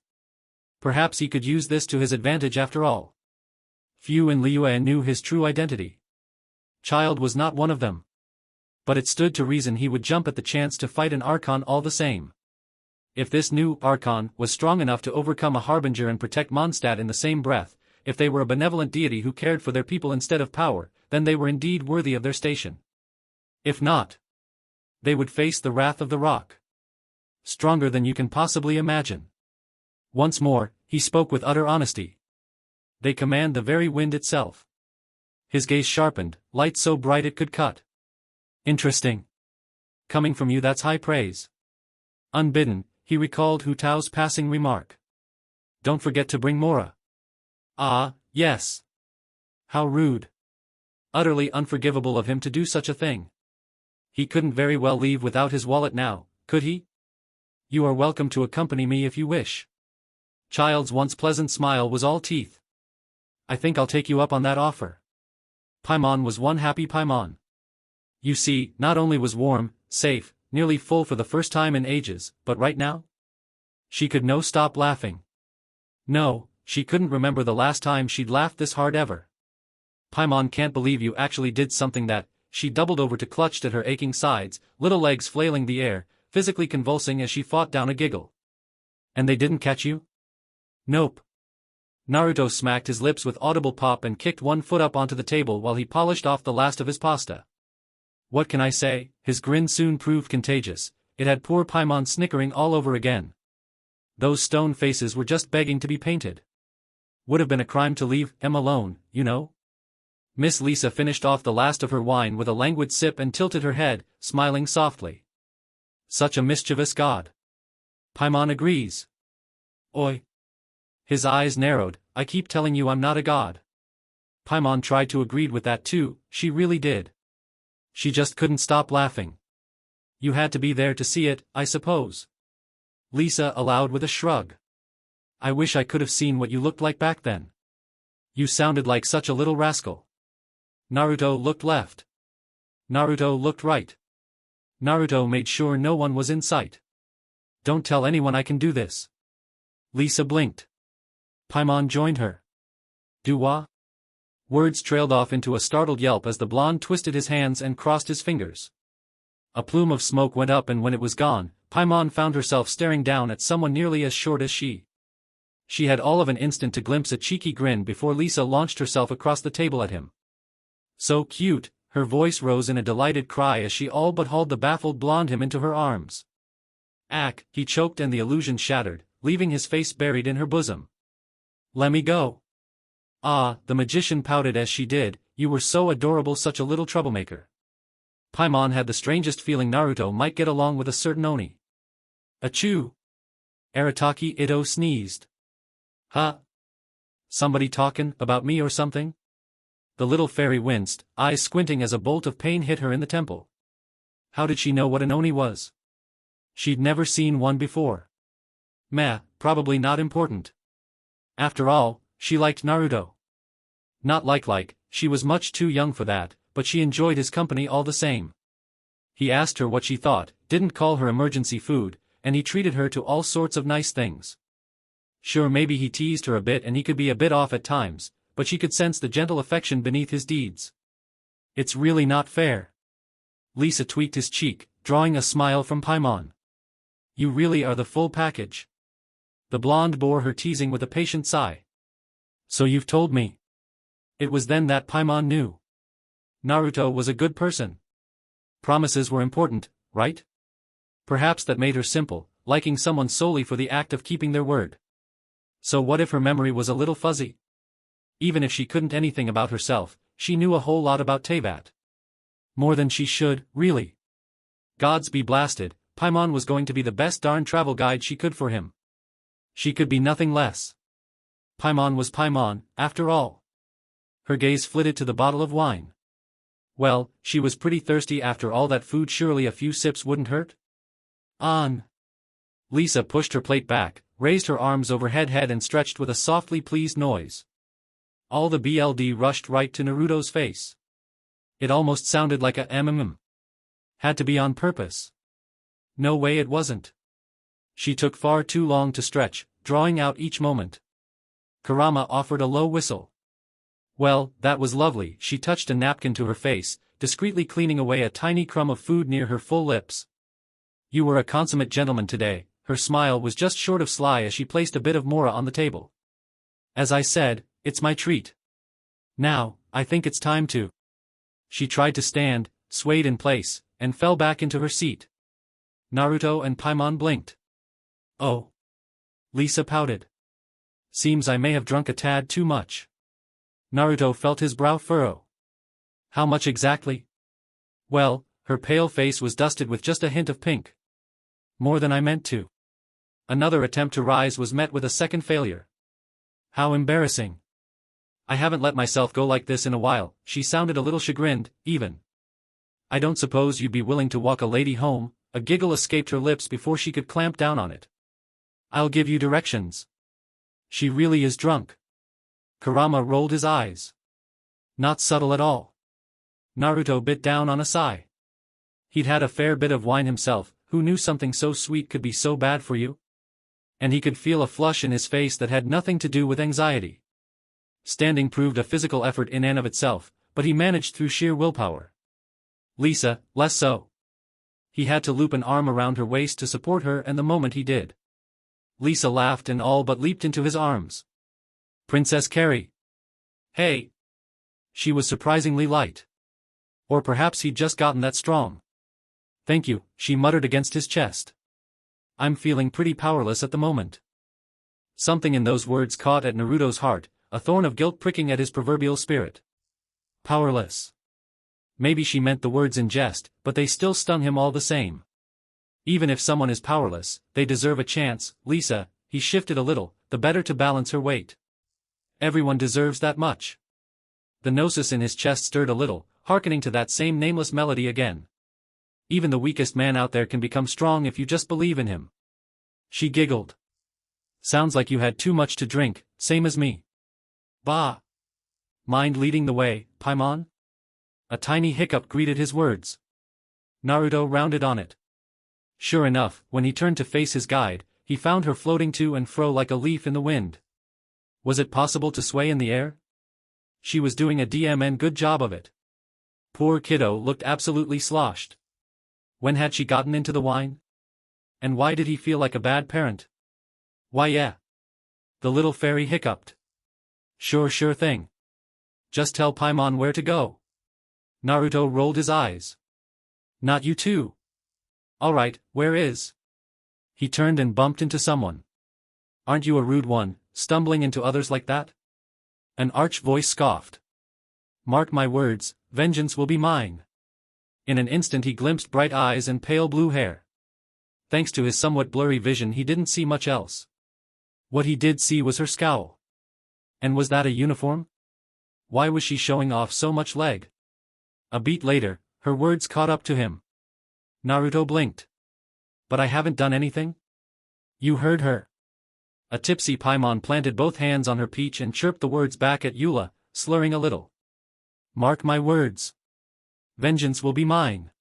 Perhaps he could use this to his advantage after all. Few in Liyue knew his true identity. Child was not one of them. But it stood to reason he would jump at the chance to fight an Archon all the same. If this new Archon was strong enough to overcome a harbinger and protect Mondstadt in the same breath, if they were a benevolent deity who cared for their people instead of power, then they were indeed worthy of their station. If not, they would face the wrath of the rock. Stronger than you can possibly imagine. Once more, he spoke with utter honesty. They command the very wind itself. His gaze sharpened, light so bright it could cut. Interesting. Coming from you, that's high praise. Unbidden, he recalled Hu Tao's passing remark. Don't forget to bring Mora. Ah, yes. How rude. Utterly unforgivable of him to do such a thing. He couldn't very well leave without his wallet now, could he? You are welcome to accompany me if you wish. Child's once pleasant smile was all teeth. I think I'll take you up on that offer. Paimon was one happy Paimon. You see, not only was warm, safe, nearly full for the first time in ages, but right now? She could no stop laughing. No, she couldn't remember the last time she'd laughed this hard ever. Paimon can't believe you actually did something that. She doubled over to clutched at her aching sides, little legs flailing the air, physically convulsing as she fought down a giggle. And they didn't catch you? Nope. Naruto smacked his lips with audible pop and kicked one foot up onto the table while he polished off the last of his pasta. What can I say? His grin soon proved contagious. It had poor Paimon snickering all over again. Those stone faces were just begging to be painted. Would have been a crime to leave him alone, you know? Miss Lisa finished off the last of her wine with a languid sip and tilted her head, smiling softly. Such a mischievous god. Paimon agrees. Oi. His eyes narrowed. I keep telling you I'm not a god. Paimon tried to agree with that too, she really did. She just couldn't stop laughing. You had to be there to see it, I suppose. Lisa allowed with a shrug. I wish I could have seen what you looked like back then. You sounded like such a little rascal. Naruto looked left. Naruto looked right. Naruto made sure no one was in sight. Don't tell anyone I can do this. Lisa blinked. Paimon joined her. Do-wa? Words trailed off into a startled yelp as the blonde twisted his hands and crossed his fingers. A plume of smoke went up, and when it was gone, Paimon found herself staring down at someone nearly as short as she. She had all of an instant to glimpse a cheeky grin before Lisa launched herself across the table at him. So cute, her voice rose in a delighted cry as she all but hauled the baffled blonde him into her arms. Ack, he choked and the illusion shattered, leaving his face buried in her bosom. Lemme go. Ah, the magician pouted as she did, you were so adorable, such a little troublemaker. Paimon had the strangest feeling Naruto might get along with a certain Oni. Achoo! Arataki Ito sneezed. Huh? Somebody talkin' about me or something? The little fairy winced, eyes squinting as a bolt of pain hit her in the temple. How did she know what an Oni was? She'd never seen one before. Meh, probably not important. After all, she liked Naruto. Not like, she was much too young for that, but she enjoyed his company all the same. He asked her what she thought, didn't call her emergency food, and he treated her to all sorts of nice things. Sure, maybe he teased her a bit and he could be a bit off at times, but she could sense the gentle affection beneath his deeds. It's really not fair. Lisa tweaked his cheek, drawing a smile from Paimon. You really are the full package. The blonde bore her teasing with a patient sigh. So you've told me. It was then that Paimon knew. Naruto was a good person. Promises were important, right? Perhaps that made her simple, liking someone solely for the act of keeping their word. So what if her memory was a little fuzzy? Even if she couldn't anything about herself, she knew a whole lot about Teyvat. More than she should, really. Gods be blasted, Paimon was going to be the best darn travel guide she could for him. She could be nothing less. Paimon was Paimon, after all. Her gaze flitted to the bottle of wine. Well, she was pretty thirsty after all that food, surely a few sips wouldn't hurt? On. Lisa pushed her plate back, raised her arms over head and stretched with a softly pleased noise. All the BLD rushed right to Naruto's face. It almost sounded like a mm. Had to be on purpose. No way it wasn't. She took far too long to stretch, drawing out each moment. Kurama offered a low whistle. Well, that was lovely. She touched a napkin to her face, discreetly cleaning away a tiny crumb of food near her full lips. You were a consummate gentleman today. Her smile was just short of sly as she placed a bit of mora on the table. As I said, it's my treat. Now, I think it's time to. She tried to stand, swayed in place, and fell back into her seat. Naruto and Paimon blinked. Oh. Lisa pouted. Seems I may have drunk a tad too much. Naruto felt his brow furrow. How much exactly? Well, her pale face was dusted with just a hint of pink. More than I meant to. Another attempt to rise was met with a second failure. How embarrassing. I haven't let myself go like this in a while. She sounded a little chagrined, even. I don't suppose you'd be willing to walk a lady home? A giggle escaped her lips before she could clamp down on it. I'll give you directions. She really is drunk. Kurama rolled his eyes. Not subtle at all. Naruto bit down on a sigh. He'd had a fair bit of wine himself. Who knew something so sweet could be so bad for you? And he could feel a flush in his face that had nothing to do with anxiety. Standing proved a physical effort in and of itself, but he managed through sheer willpower. Lisa, less so. He had to loop an arm around her waist to support her, and the moment he did, Lisa laughed and all but leaped into his arms. Princess Carrie. Hey. She was surprisingly light. Or perhaps he'd just gotten that strong. Thank you, she muttered against his chest. I'm feeling pretty powerless at the moment. Something in those words caught at Naruto's heart, a thorn of guilt pricking at his proverbial spirit. Powerless. Maybe she meant the words in jest, but they still stung him all the same. Even if someone is powerless, they deserve a chance, Lisa. He shifted a little, the better to balance her weight. Everyone deserves that much. The gnosis in his chest stirred a little, hearkening to that same nameless melody again. Even the weakest man out there can become strong if you just believe in him. She giggled. Sounds like you had too much to drink, same as me. Bah. Mind leading the way, Paimon? A tiny hiccup greeted his words. Naruto rounded on it. Sure enough, when he turned to face his guide, he found her floating to and fro like a leaf in the wind. Was it possible to sway in the air? She was doing a DMN good job of it. Poor kiddo looked absolutely sloshed. When had she gotten into the wine? And why did he feel like a bad parent? Why yeah. The little fairy hiccuped. Sure thing. Just tell Paimon where to go. Naruto rolled his eyes. Not you too. Alright, where is? He turned and bumped into someone. Aren't you a rude one, stumbling into others like that? An arch voice scoffed. Mark my words, vengeance will be mine. In an instant he glimpsed bright eyes and pale blue hair. Thanks to his somewhat blurry vision he didn't see much else. What he did see was her scowl. And was that a uniform? Why was she showing off so much leg? A beat later, her words caught up to him. Naruto blinked. But I haven't done anything? You heard her. A tipsy Paimon planted both hands on her peach and chirped the words back at Eula, slurring a little. Mark my words. Vengeance will be mine.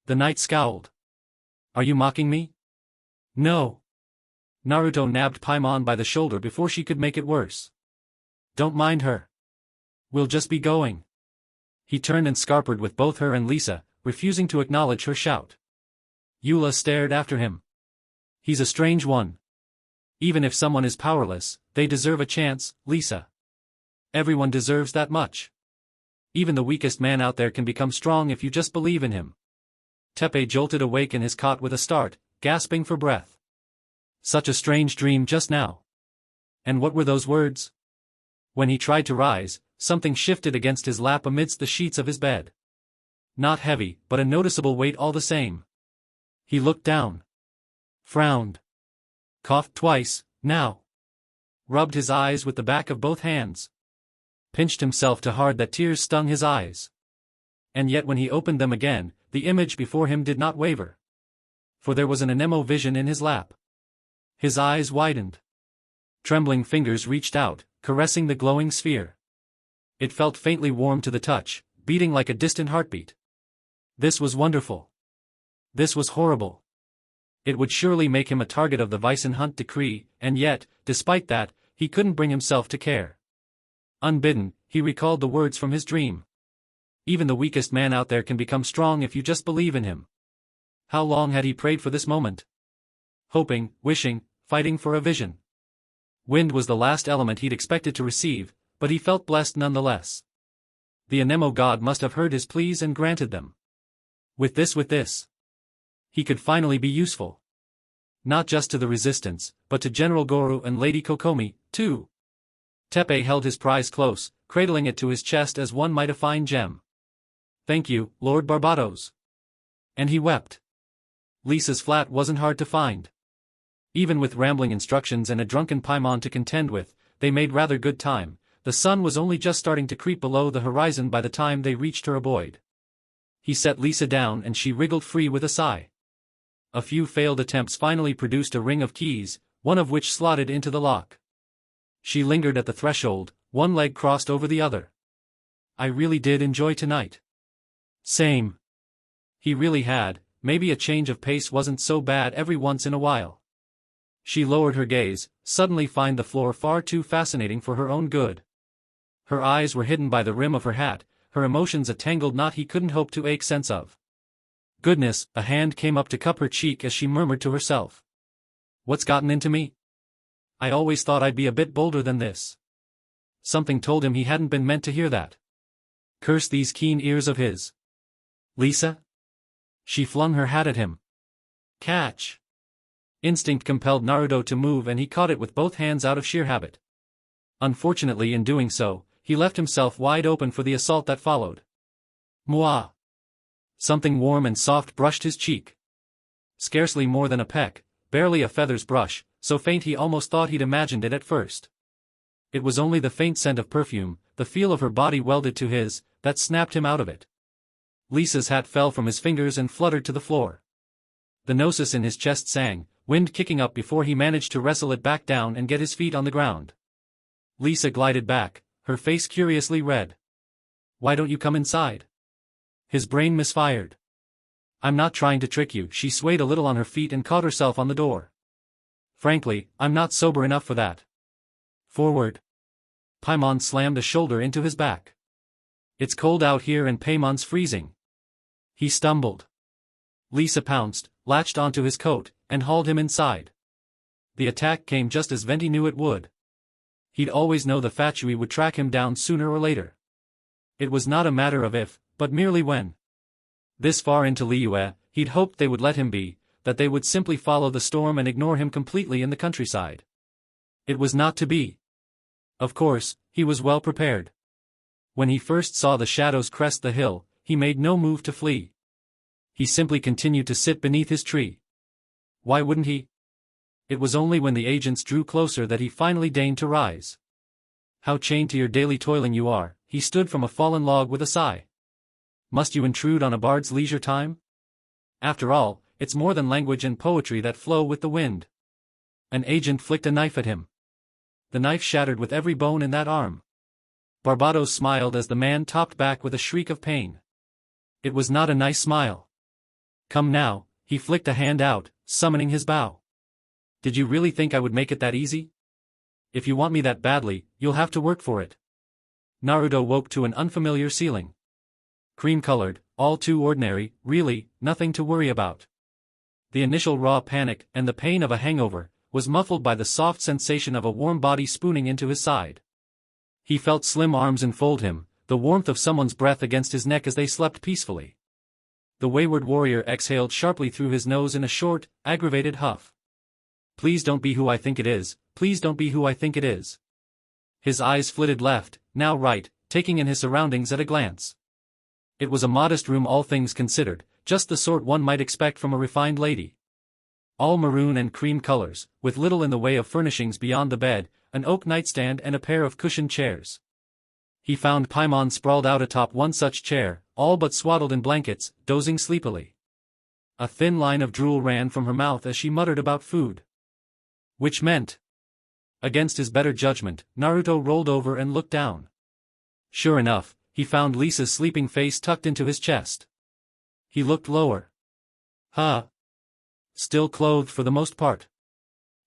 The knight scowled. Are you mocking me? No. Naruto nabbed Paimon by the shoulder before she could make it worse. Don't mind her. We'll just be going. He turned and scarpered with both her and Lisa, refusing to acknowledge her shout. Eula stared after him. He's a strange one. Even if someone is powerless, they deserve a chance, Lisa. Everyone deserves that much. Even the weakest man out there can become strong if you just believe in him. Teppei jolted awake in his cot with a start, gasping for breath. Such a strange dream just now. And what were those words? When he tried to rise, something shifted against his lap amidst the sheets of his bed. Not heavy, but a noticeable weight all the same. He looked down. Frowned. Coughed twice, now. Rubbed his eyes with the back of both hands. Pinched himself too hard that tears stung his eyes. And yet when he opened them again, the image before him did not waver. For there was an anemo vision in his lap. His eyes widened. Trembling fingers reached out, caressing the glowing sphere. It felt faintly warm to the touch, beating like a distant heartbeat. This was wonderful. This was horrible. It would surely make him a target of the Hunt decree, and yet, despite that, he couldn't bring himself to care. Unbidden, he recalled the words from his dream. Even the weakest man out there can become strong if you just believe in him. How long had he prayed for this moment? Hoping, wishing, fighting for a vision. Wind was the last element he'd expected to receive, but he felt blessed nonetheless. The Anemo god must have heard his pleas and granted them. With this. He could finally be useful. Not just to the resistance, but to General Goru and Lady Kokomi, too. Teppei held his prize close, cradling it to his chest as one might a fine gem. Thank you, Lord Barbatos. And he wept. Lisa's flat wasn't hard to find. Even with rambling instructions and a drunken Paimon to contend with, they made rather good time. The sun was only just starting to creep below the horizon by the time they reached her abode. He set Lisa down and she wriggled free with a sigh. A few failed attempts finally produced a ring of keys, one of which slotted into the lock. She lingered at the threshold, one leg crossed over the other. I really did enjoy tonight. Same. He really had, maybe a change of pace wasn't so bad every once in a while. She lowered her gaze, suddenly find the floor far too fascinating for her own good. Her eyes were hidden by the rim of her hat, her emotions a tangled knot he couldn't hope to make sense of. Goodness, a hand came up to cup her cheek as she murmured to herself. What's gotten into me? I always thought I'd be a bit bolder than this. Something told him he hadn't been meant to hear that. Curse these keen ears of his. Lisa? She flung her hat at him. Catch! Instinct compelled Naruto to move and he caught it with both hands out of sheer habit. Unfortunately in doing so, he left himself wide open for the assault that followed. Mwah! Something warm and soft brushed his cheek. Scarcely more than a peck, barely a feather's brush, so faint he almost thought he'd imagined it at first. It was only the faint scent of perfume, the feel of her body welded to his, that snapped him out of it. Lisa's hat fell from his fingers and fluttered to the floor. The gnosis in his chest sang, wind kicking up before he managed to wrestle it back down and get his feet on the ground. Lisa glided back, her face curiously red. "Why don't you come inside?" His brain misfired. "I'm not trying to trick you." She swayed a little on her feet and caught herself on the door. "Frankly, I'm not sober enough for that." "Forward." Paimon slammed a shoulder into his back. "It's cold out here and Paimon's freezing." He stumbled. Lisa pounced, latched onto his coat, and hauled him inside. The attack came just as Venti knew it would. He'd always know the Fatui would track him down sooner or later. It was not a matter of if, but merely when. This far into Liyue, he'd hoped they would let him be, that they would simply follow the storm and ignore him completely in the countryside. It was not to be. Of course, he was well prepared. When he first saw the shadows crest the hill, he made no move to flee. He simply continued to sit beneath his tree. Why wouldn't he? It was only when the agents drew closer that he finally deigned to rise. "How chained to your daily toiling you are," he stood from a fallen log with a sigh. "Must you intrude on a bard's leisure time? After all, it's more than language and poetry that flow with the wind." An agent flicked a knife at him. The knife shattered with every bone in that arm. Barbados smiled as the man topped back with a shriek of pain. It was not a nice smile. "Come now," he flicked a hand out, summoning his bow. "Did you really think I would make it that easy? If you want me that badly, you'll have to work for it." Naruto woke to an unfamiliar ceiling. Cream-colored, all too ordinary, really, nothing to worry about. The initial raw panic and the pain of a hangover was muffled by the soft sensation of a warm body spooning into his side. He felt slim arms enfold him, the warmth of someone's breath against his neck as they slept peacefully. The wayward warrior exhaled sharply through his nose in a short, aggravated huff. "Please don't be who I think it is, please don't be who I think it is." His eyes flitted left, now right, taking in his surroundings at a glance. It was a modest room all things considered, just the sort one might expect from a refined lady. All maroon and cream colors, with little in the way of furnishings beyond the bed, an oak nightstand and a pair of cushioned chairs. He found Paimon sprawled out atop one such chair, all but swaddled in blankets, dozing sleepily. A thin line of drool ran from her mouth as she muttered about food. Which meant. Against his better judgment, Naruto rolled over and looked down. Sure enough, he found Lisa's sleeping face tucked into his chest. He looked lower. Still clothed for the most part.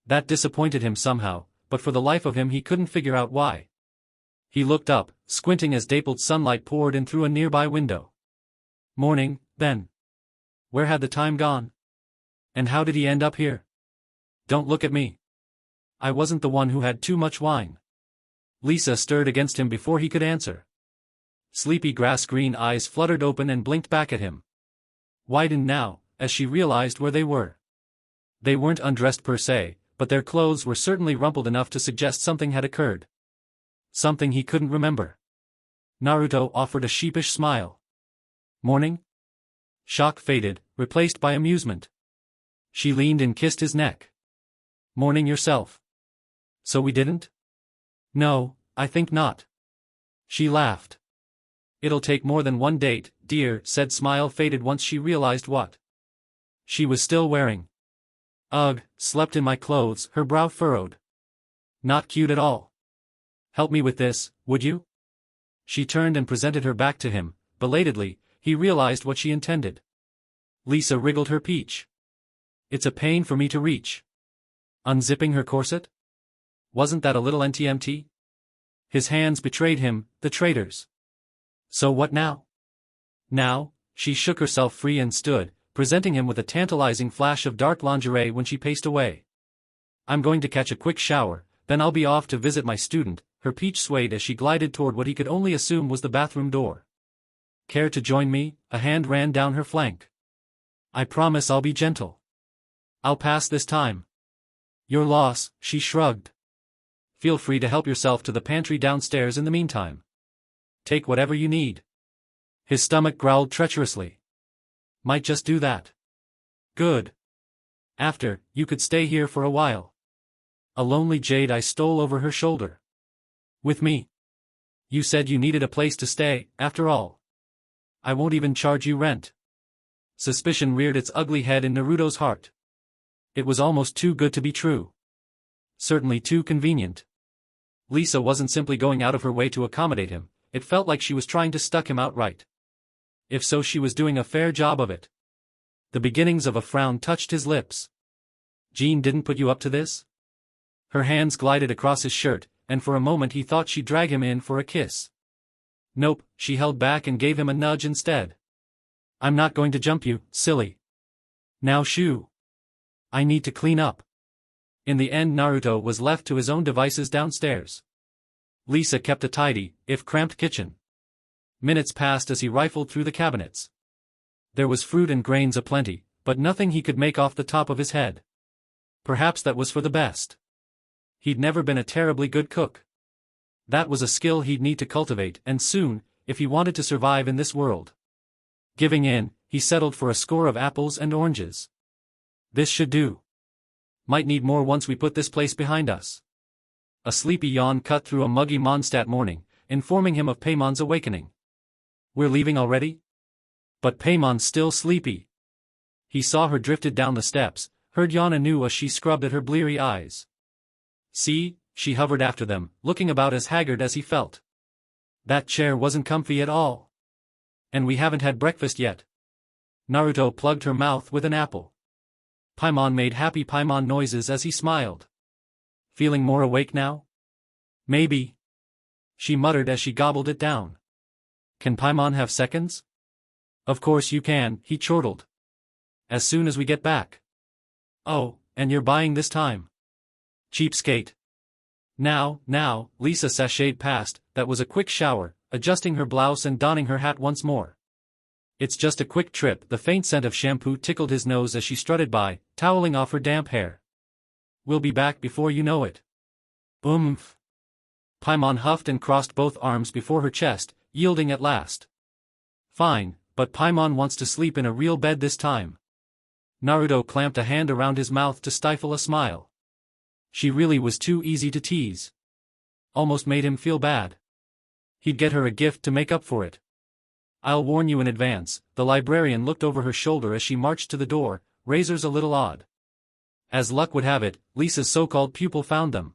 That disappointed him somehow, but for the life of him he couldn't figure out why. He looked up, squinting as dappled sunlight poured in through a nearby window. Morning, then. Where had the time gone? And how did he end up here? Don't look at me. I wasn't the one who had too much wine. Lisa stirred against him before he could answer. Sleepy grass-green eyes fluttered open and blinked back at him. Widened now, as she realized where they were. They weren't undressed per se, but their clothes were certainly rumpled enough to suggest something had occurred. Something he couldn't remember. Naruto offered a sheepish smile. Morning? Shock faded, replaced by amusement. She leaned and kissed his neck. Morning yourself. So we didn't? No, I think not. She laughed. It'll take more than one date, dear, said smile faded once she realized what she was still wearing. Ugh, slept in my clothes, her brow furrowed. Not cute at all. Help me with this, would you? She turned and presented her back to him. Belatedly, he realized what she intended. Lisa wriggled her peach. It's a pain for me to reach. Unzipping her corset? Wasn't that a little NTMT? His hands betrayed him, the traitors. So what now? Now, she shook herself free and stood, presenting him with a tantalizing flash of dark lingerie when she paced away. I'm going to catch a quick shower, then I'll be off to visit my student. Her peach swayed as she glided toward what he could only assume was the bathroom door. Care to join me? A hand ran down her flank. I promise I'll be gentle. I'll pass this time. Your loss, she shrugged. Feel free to help yourself to the pantry downstairs in the meantime. Take whatever you need. His stomach growled treacherously. Might just do that. Good. After, you could stay here for a while. A lonely jade eye stole over her shoulder. With me. You said you needed a place to stay, after all. I won't even charge you rent. Suspicion reared its ugly head in Naruto's heart. It was almost too good to be true. Certainly too convenient. Lisa wasn't simply going out of her way to accommodate him, it felt like she was trying to stuck him outright. If so, she was doing a fair job of it. The beginnings of a frown touched his lips. Jean didn't put you up to this? Her hands glided across his shirt, and for a moment he thought she'd drag him in for a kiss. Nope, she held back and gave him a nudge instead. I'm not going to jump you, silly. Now shoo. I need to clean up. In the end, Naruto was left to his own devices downstairs. Lisa kept a tidy, if cramped kitchen. Minutes passed as he rifled through the cabinets. There was fruit and grains aplenty, but nothing he could make off the top of his head. Perhaps that was for the best. He'd never been a terribly good cook. That was a skill he'd need to cultivate, and soon, if he wanted to survive in this world. Giving in, he settled for a score of apples and oranges. This should do. Might need more once we put this place behind us. A sleepy yawn cut through a muggy Mondstadt morning, informing him of Paymon's awakening. We're leaving already? But Paymon's still sleepy. He saw her drifted down the steps, heard yawn anew as she scrubbed at her bleary eyes. See, she hovered after them, looking about as haggard as he felt. That chair wasn't comfy at all. And we haven't had breakfast yet. Naruto plugged her mouth with an apple. Paimon made happy Paimon noises as he smiled. Feeling more awake now? Maybe. She muttered as she gobbled it down. Can Paimon have seconds? Of course you can, he chortled. As soon as we get back. Oh, and you're buying this time. Cheapskate. Now, Lisa sashayed past, that was a quick shower, adjusting her blouse and donning her hat once more. It's just a quick trip. The faint scent of shampoo tickled his nose as she strutted by, toweling off her damp hair. We'll be back before you know it. Oomph. Paimon huffed and crossed both arms before her chest, yielding at last. Fine, but Paimon wants to sleep in a real bed this time. Naruto clamped a hand around his mouth to stifle a smile. She really was too easy to tease. Almost made him feel bad. He'd get her a gift to make up for it. I'll warn you in advance, the librarian looked over her shoulder as she marched to the door, razors a little odd. As luck would have it, Lisa's so-called pupil found them.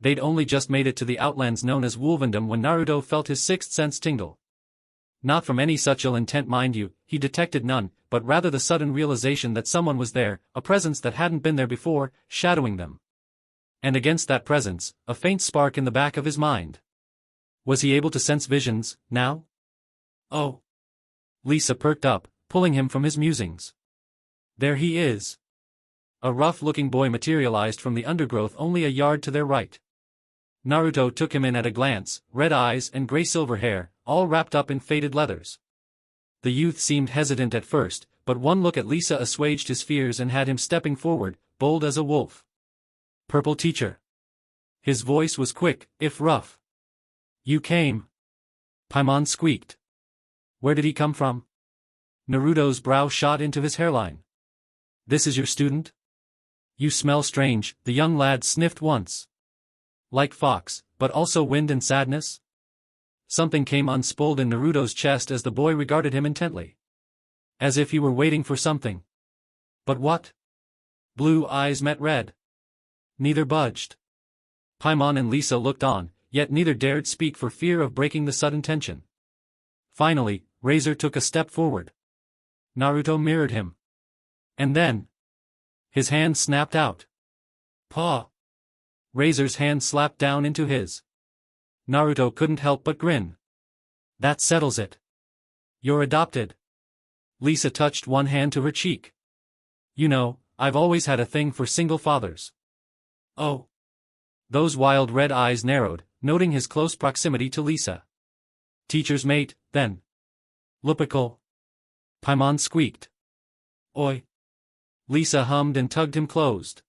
They'd only just made it to the outlands known as Wolvendom when Naruto felt his sixth sense tingle. Not from any such ill intent, mind you, he detected none, but rather the sudden realization that someone was there, a presence that hadn't been there before, shadowing them. And against that presence, a faint spark in the back of his mind. Was he able to sense visions, now? Oh. Lisa perked up, pulling him from his musings. There he is. A rough-looking boy materialized from the undergrowth only a yard to their right. Naruto took him in at a glance, red eyes and gray-silver hair, all wrapped up in faded leathers. The youth seemed hesitant at first, but one look at Lisa assuaged his fears and had him stepping forward, bold as a wolf. Purple teacher. His voice was quick, if rough. You came. Paimon squeaked. Where did he come from? Naruto's brow shot into his hairline. This is your student? You smell strange, the young lad sniffed once. Like fox, but also wind and sadness? Something came unspooled in Naruto's chest as the boy regarded him intently. As if he were waiting for something. But what? Blue eyes met red. Neither budged. Paimon and Lisa looked on, yet neither dared speak for fear of breaking the sudden tension. Finally, Razor took a step forward. Naruto mirrored him. And then, his hand snapped out. Paw. Razor's hand slapped down into his. Naruto couldn't help but grin. That settles it. You're adopted. Lisa touched one hand to her cheek. You know, I've always had a thing for single fathers. Oh. Those wild red eyes narrowed, noting his close proximity to Lisa. Teacher's mate, then. Lupical. Paimon squeaked. Oi. Lisa hummed and tugged him closed.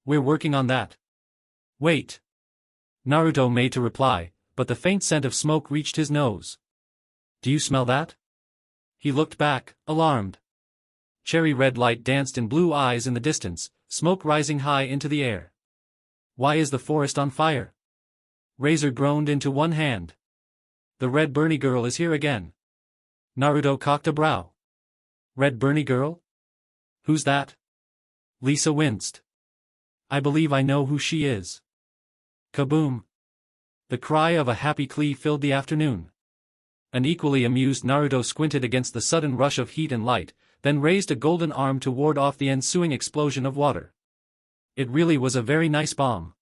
We're working on that. Wait. Naruto made to reply, but the faint scent of smoke reached his nose. "Do you smell that?" He looked back, alarmed. Cherry red light danced in blue eyes in the distance, smoke rising high into the air. "Why is the forest on fire?" Razor groaned into one hand. "The Red Burny Girl is here again." Naruto cocked a brow. "Red Burny Girl? Who's that?" Lisa winced. "I believe I know who she is." Kaboom! The cry of a happy Klee filled the afternoon. An equally amused Naruto squinted against the sudden rush of heat and light, then raised a golden arm to ward off the ensuing explosion of water. It really was a very nice bomb.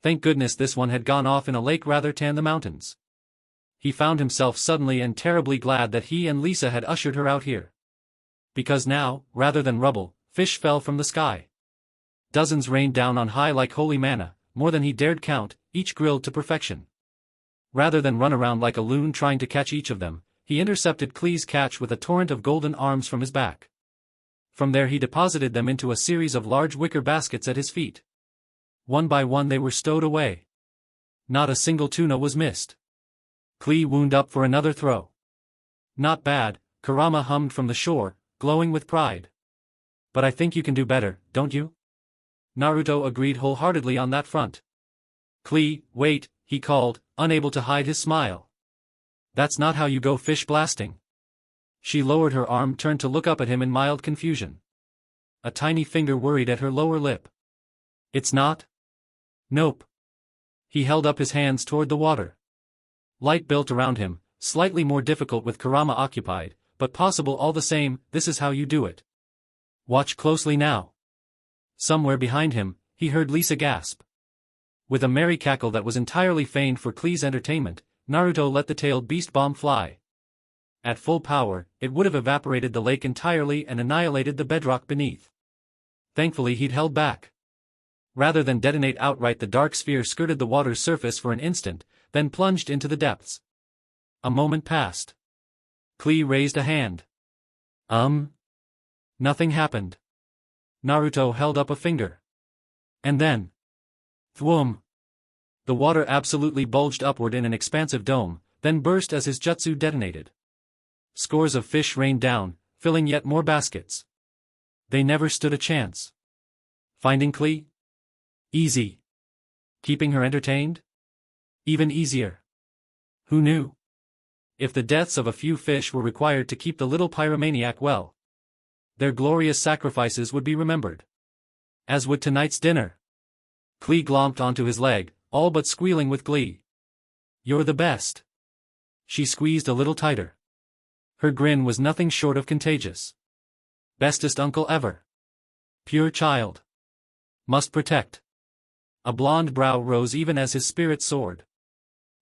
Thank goodness this one had gone off in a lake rather than the mountains. He found himself suddenly and terribly glad that he and Lisa had ushered her out here. Because now, rather than rubble, fish fell from the sky. Dozens rained down on high like holy manna, more than he dared count, each grilled to perfection. Rather than run around like a loon trying to catch each of them, he intercepted Klee's catch with a torrent of golden arms from his back. From there he deposited them into a series of large wicker baskets at his feet. One by one they were stowed away. Not a single tuna was missed. Klee wound up for another throw. "Not bad," Kurama hummed from the shore, glowing with pride. "But I think you can do better, don't you?" Naruto agreed wholeheartedly on that front. "Klee, wait," he called, unable to hide his smile. "That's not how you go fish blasting." She lowered her arm, turned to look up at him in mild confusion. A tiny finger worried at her lower lip. "It's not?" "Nope." He held up his hands toward the water. Light built around him, slightly more difficult with Kurama occupied, but possible all the same. "This is how you do it. Watch closely now." Somewhere behind him, he heard Lisa gasp. With a merry cackle that was entirely feigned for Klee's entertainment, Naruto let the tailed beast bomb fly. At full power, it would have evaporated the lake entirely and annihilated the bedrock beneath. Thankfully he'd held back. Rather than detonate outright, the dark sphere skirted the water's surface for an instant, then plunged into the depths. A moment passed. Klee raised a hand. Nothing happened. Naruto held up a finger. And then... thwoom! The water absolutely bulged upward in an expansive dome, then burst as his jutsu detonated. Scores of fish rained down, filling yet more baskets. They never stood a chance. Finding Klee? Easy. Keeping her entertained? Even easier. Who knew? If the deaths of a few fish were required to keep the little pyromaniac well, their glorious sacrifices would be remembered. As would tonight's dinner. Klee glomped onto his leg, all but squealing with glee. "You're the best." She squeezed a little tighter. Her grin was nothing short of contagious. "Bestest uncle ever. Pure child. Must protect." A blonde brow rose even as his spirit soared.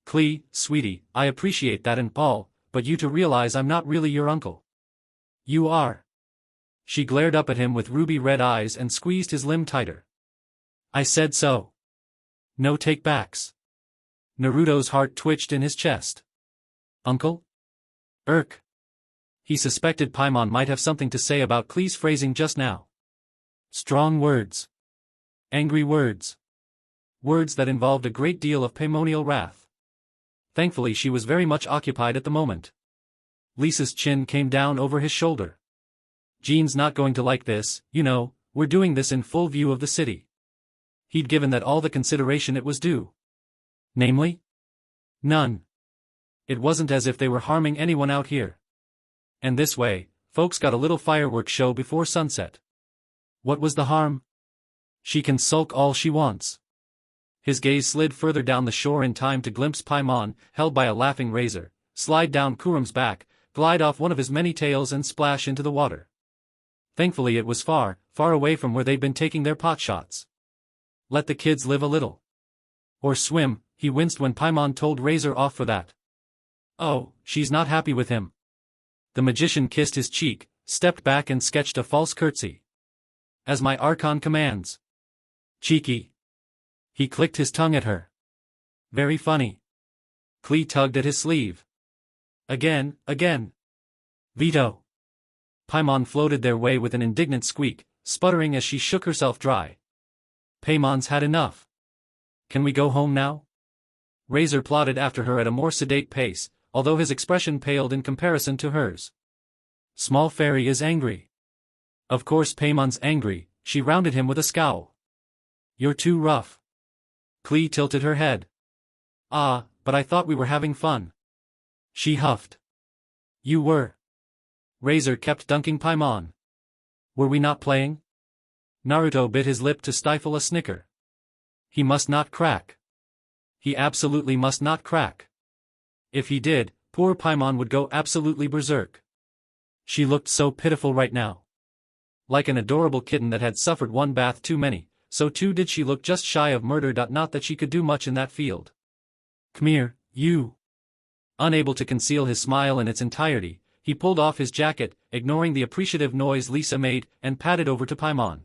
"Klee, sweetie, I appreciate that and all, but you to realize I'm not really your uncle." "You are." She glared up at him with ruby red eyes and squeezed his limb tighter. "I said so. No take-backs." Naruto's heart twitched in his chest. "Uncle?" "Irk." He suspected Paimon might have something to say about Klee's phrasing just now. Strong words. Angry words. Words that involved a great deal of paimonial wrath. Thankfully she was very much occupied at the moment. Lisa's chin came down over his shoulder. "Jean's not going to like this, you know, we're doing this in full view of the city." He'd given that all the consideration it was due. Namely? None. It wasn't as if they were harming anyone out here. And this way, folks got a little fireworks show before sunset. What was the harm? She can sulk all she wants. His gaze slid further down the shore in time to glimpse Paimon, held by a laughing razor, slide down Kurum's back, glide off one of his many tails and splash into the water. Thankfully it was far, far away from where they'd been taking their pot shots. Let the kids live a little. Or swim, he winced when Paimon told Razor off for that. Oh, she's not happy with him. The magician kissed his cheek, stepped back and sketched a false curtsy. As my Archon commands. Cheeky. He clicked his tongue at her. Very funny. Klee tugged at his sleeve. Again. Veto. Paimon floated their way with an indignant squeak, sputtering as she shook herself dry. Paimon's had enough. Can we go home now? Razor plodded after her at a more sedate pace, although his expression paled in comparison to hers. Small fairy is angry. Of course Paimon's angry, she rounded him with a scowl. You're too rough. Klee tilted her head. Ah, but I thought we were having fun. She huffed. You were. Razor kept dunking Paimon. Were we not playing? Naruto bit his lip to stifle a snicker. He must not crack. He absolutely must not crack. If he did, poor Paimon would go absolutely berserk. She looked so pitiful right now. Like an adorable kitten that had suffered one bath too many, so too did she look just shy of murder. Not that she could do much in that field. Come here, you. Unable to conceal his smile in its entirety, he pulled off his jacket, ignoring the appreciative noise Lisa made, and padded over to Paimon.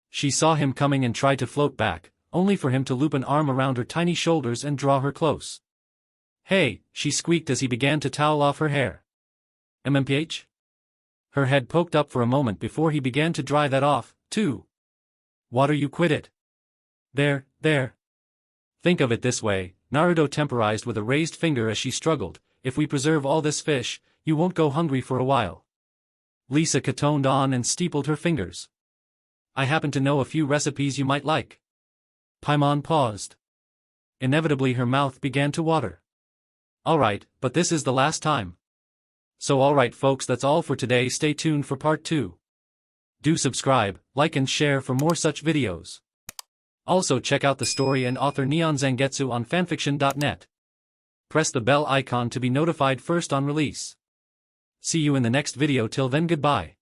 She saw him coming and tried to float back, only for him to loop an arm around her tiny shoulders and draw her close. Hey, she squeaked as he began to towel off her hair. MMPH? Her head poked up for a moment before he began to dry that off, too. Water, you quit it. There. Think of it this way, Naruto temporized with a raised finger as she struggled, if we preserve all this fish, you won't go hungry for a while. Lisa catoned on and steepled her fingers. I happen to know a few recipes you might like. Paimon paused. Inevitably her mouth began to water. Alright, but this is the last time. So alright folks, that's all for today. Stay tuned for part 2. Do subscribe, like and share for more such videos. Also check out the story and author NeonZangetsu on FANFICTIONnet. Press the bell icon to be notified first on release. See you in the next video. Till then, goodbye.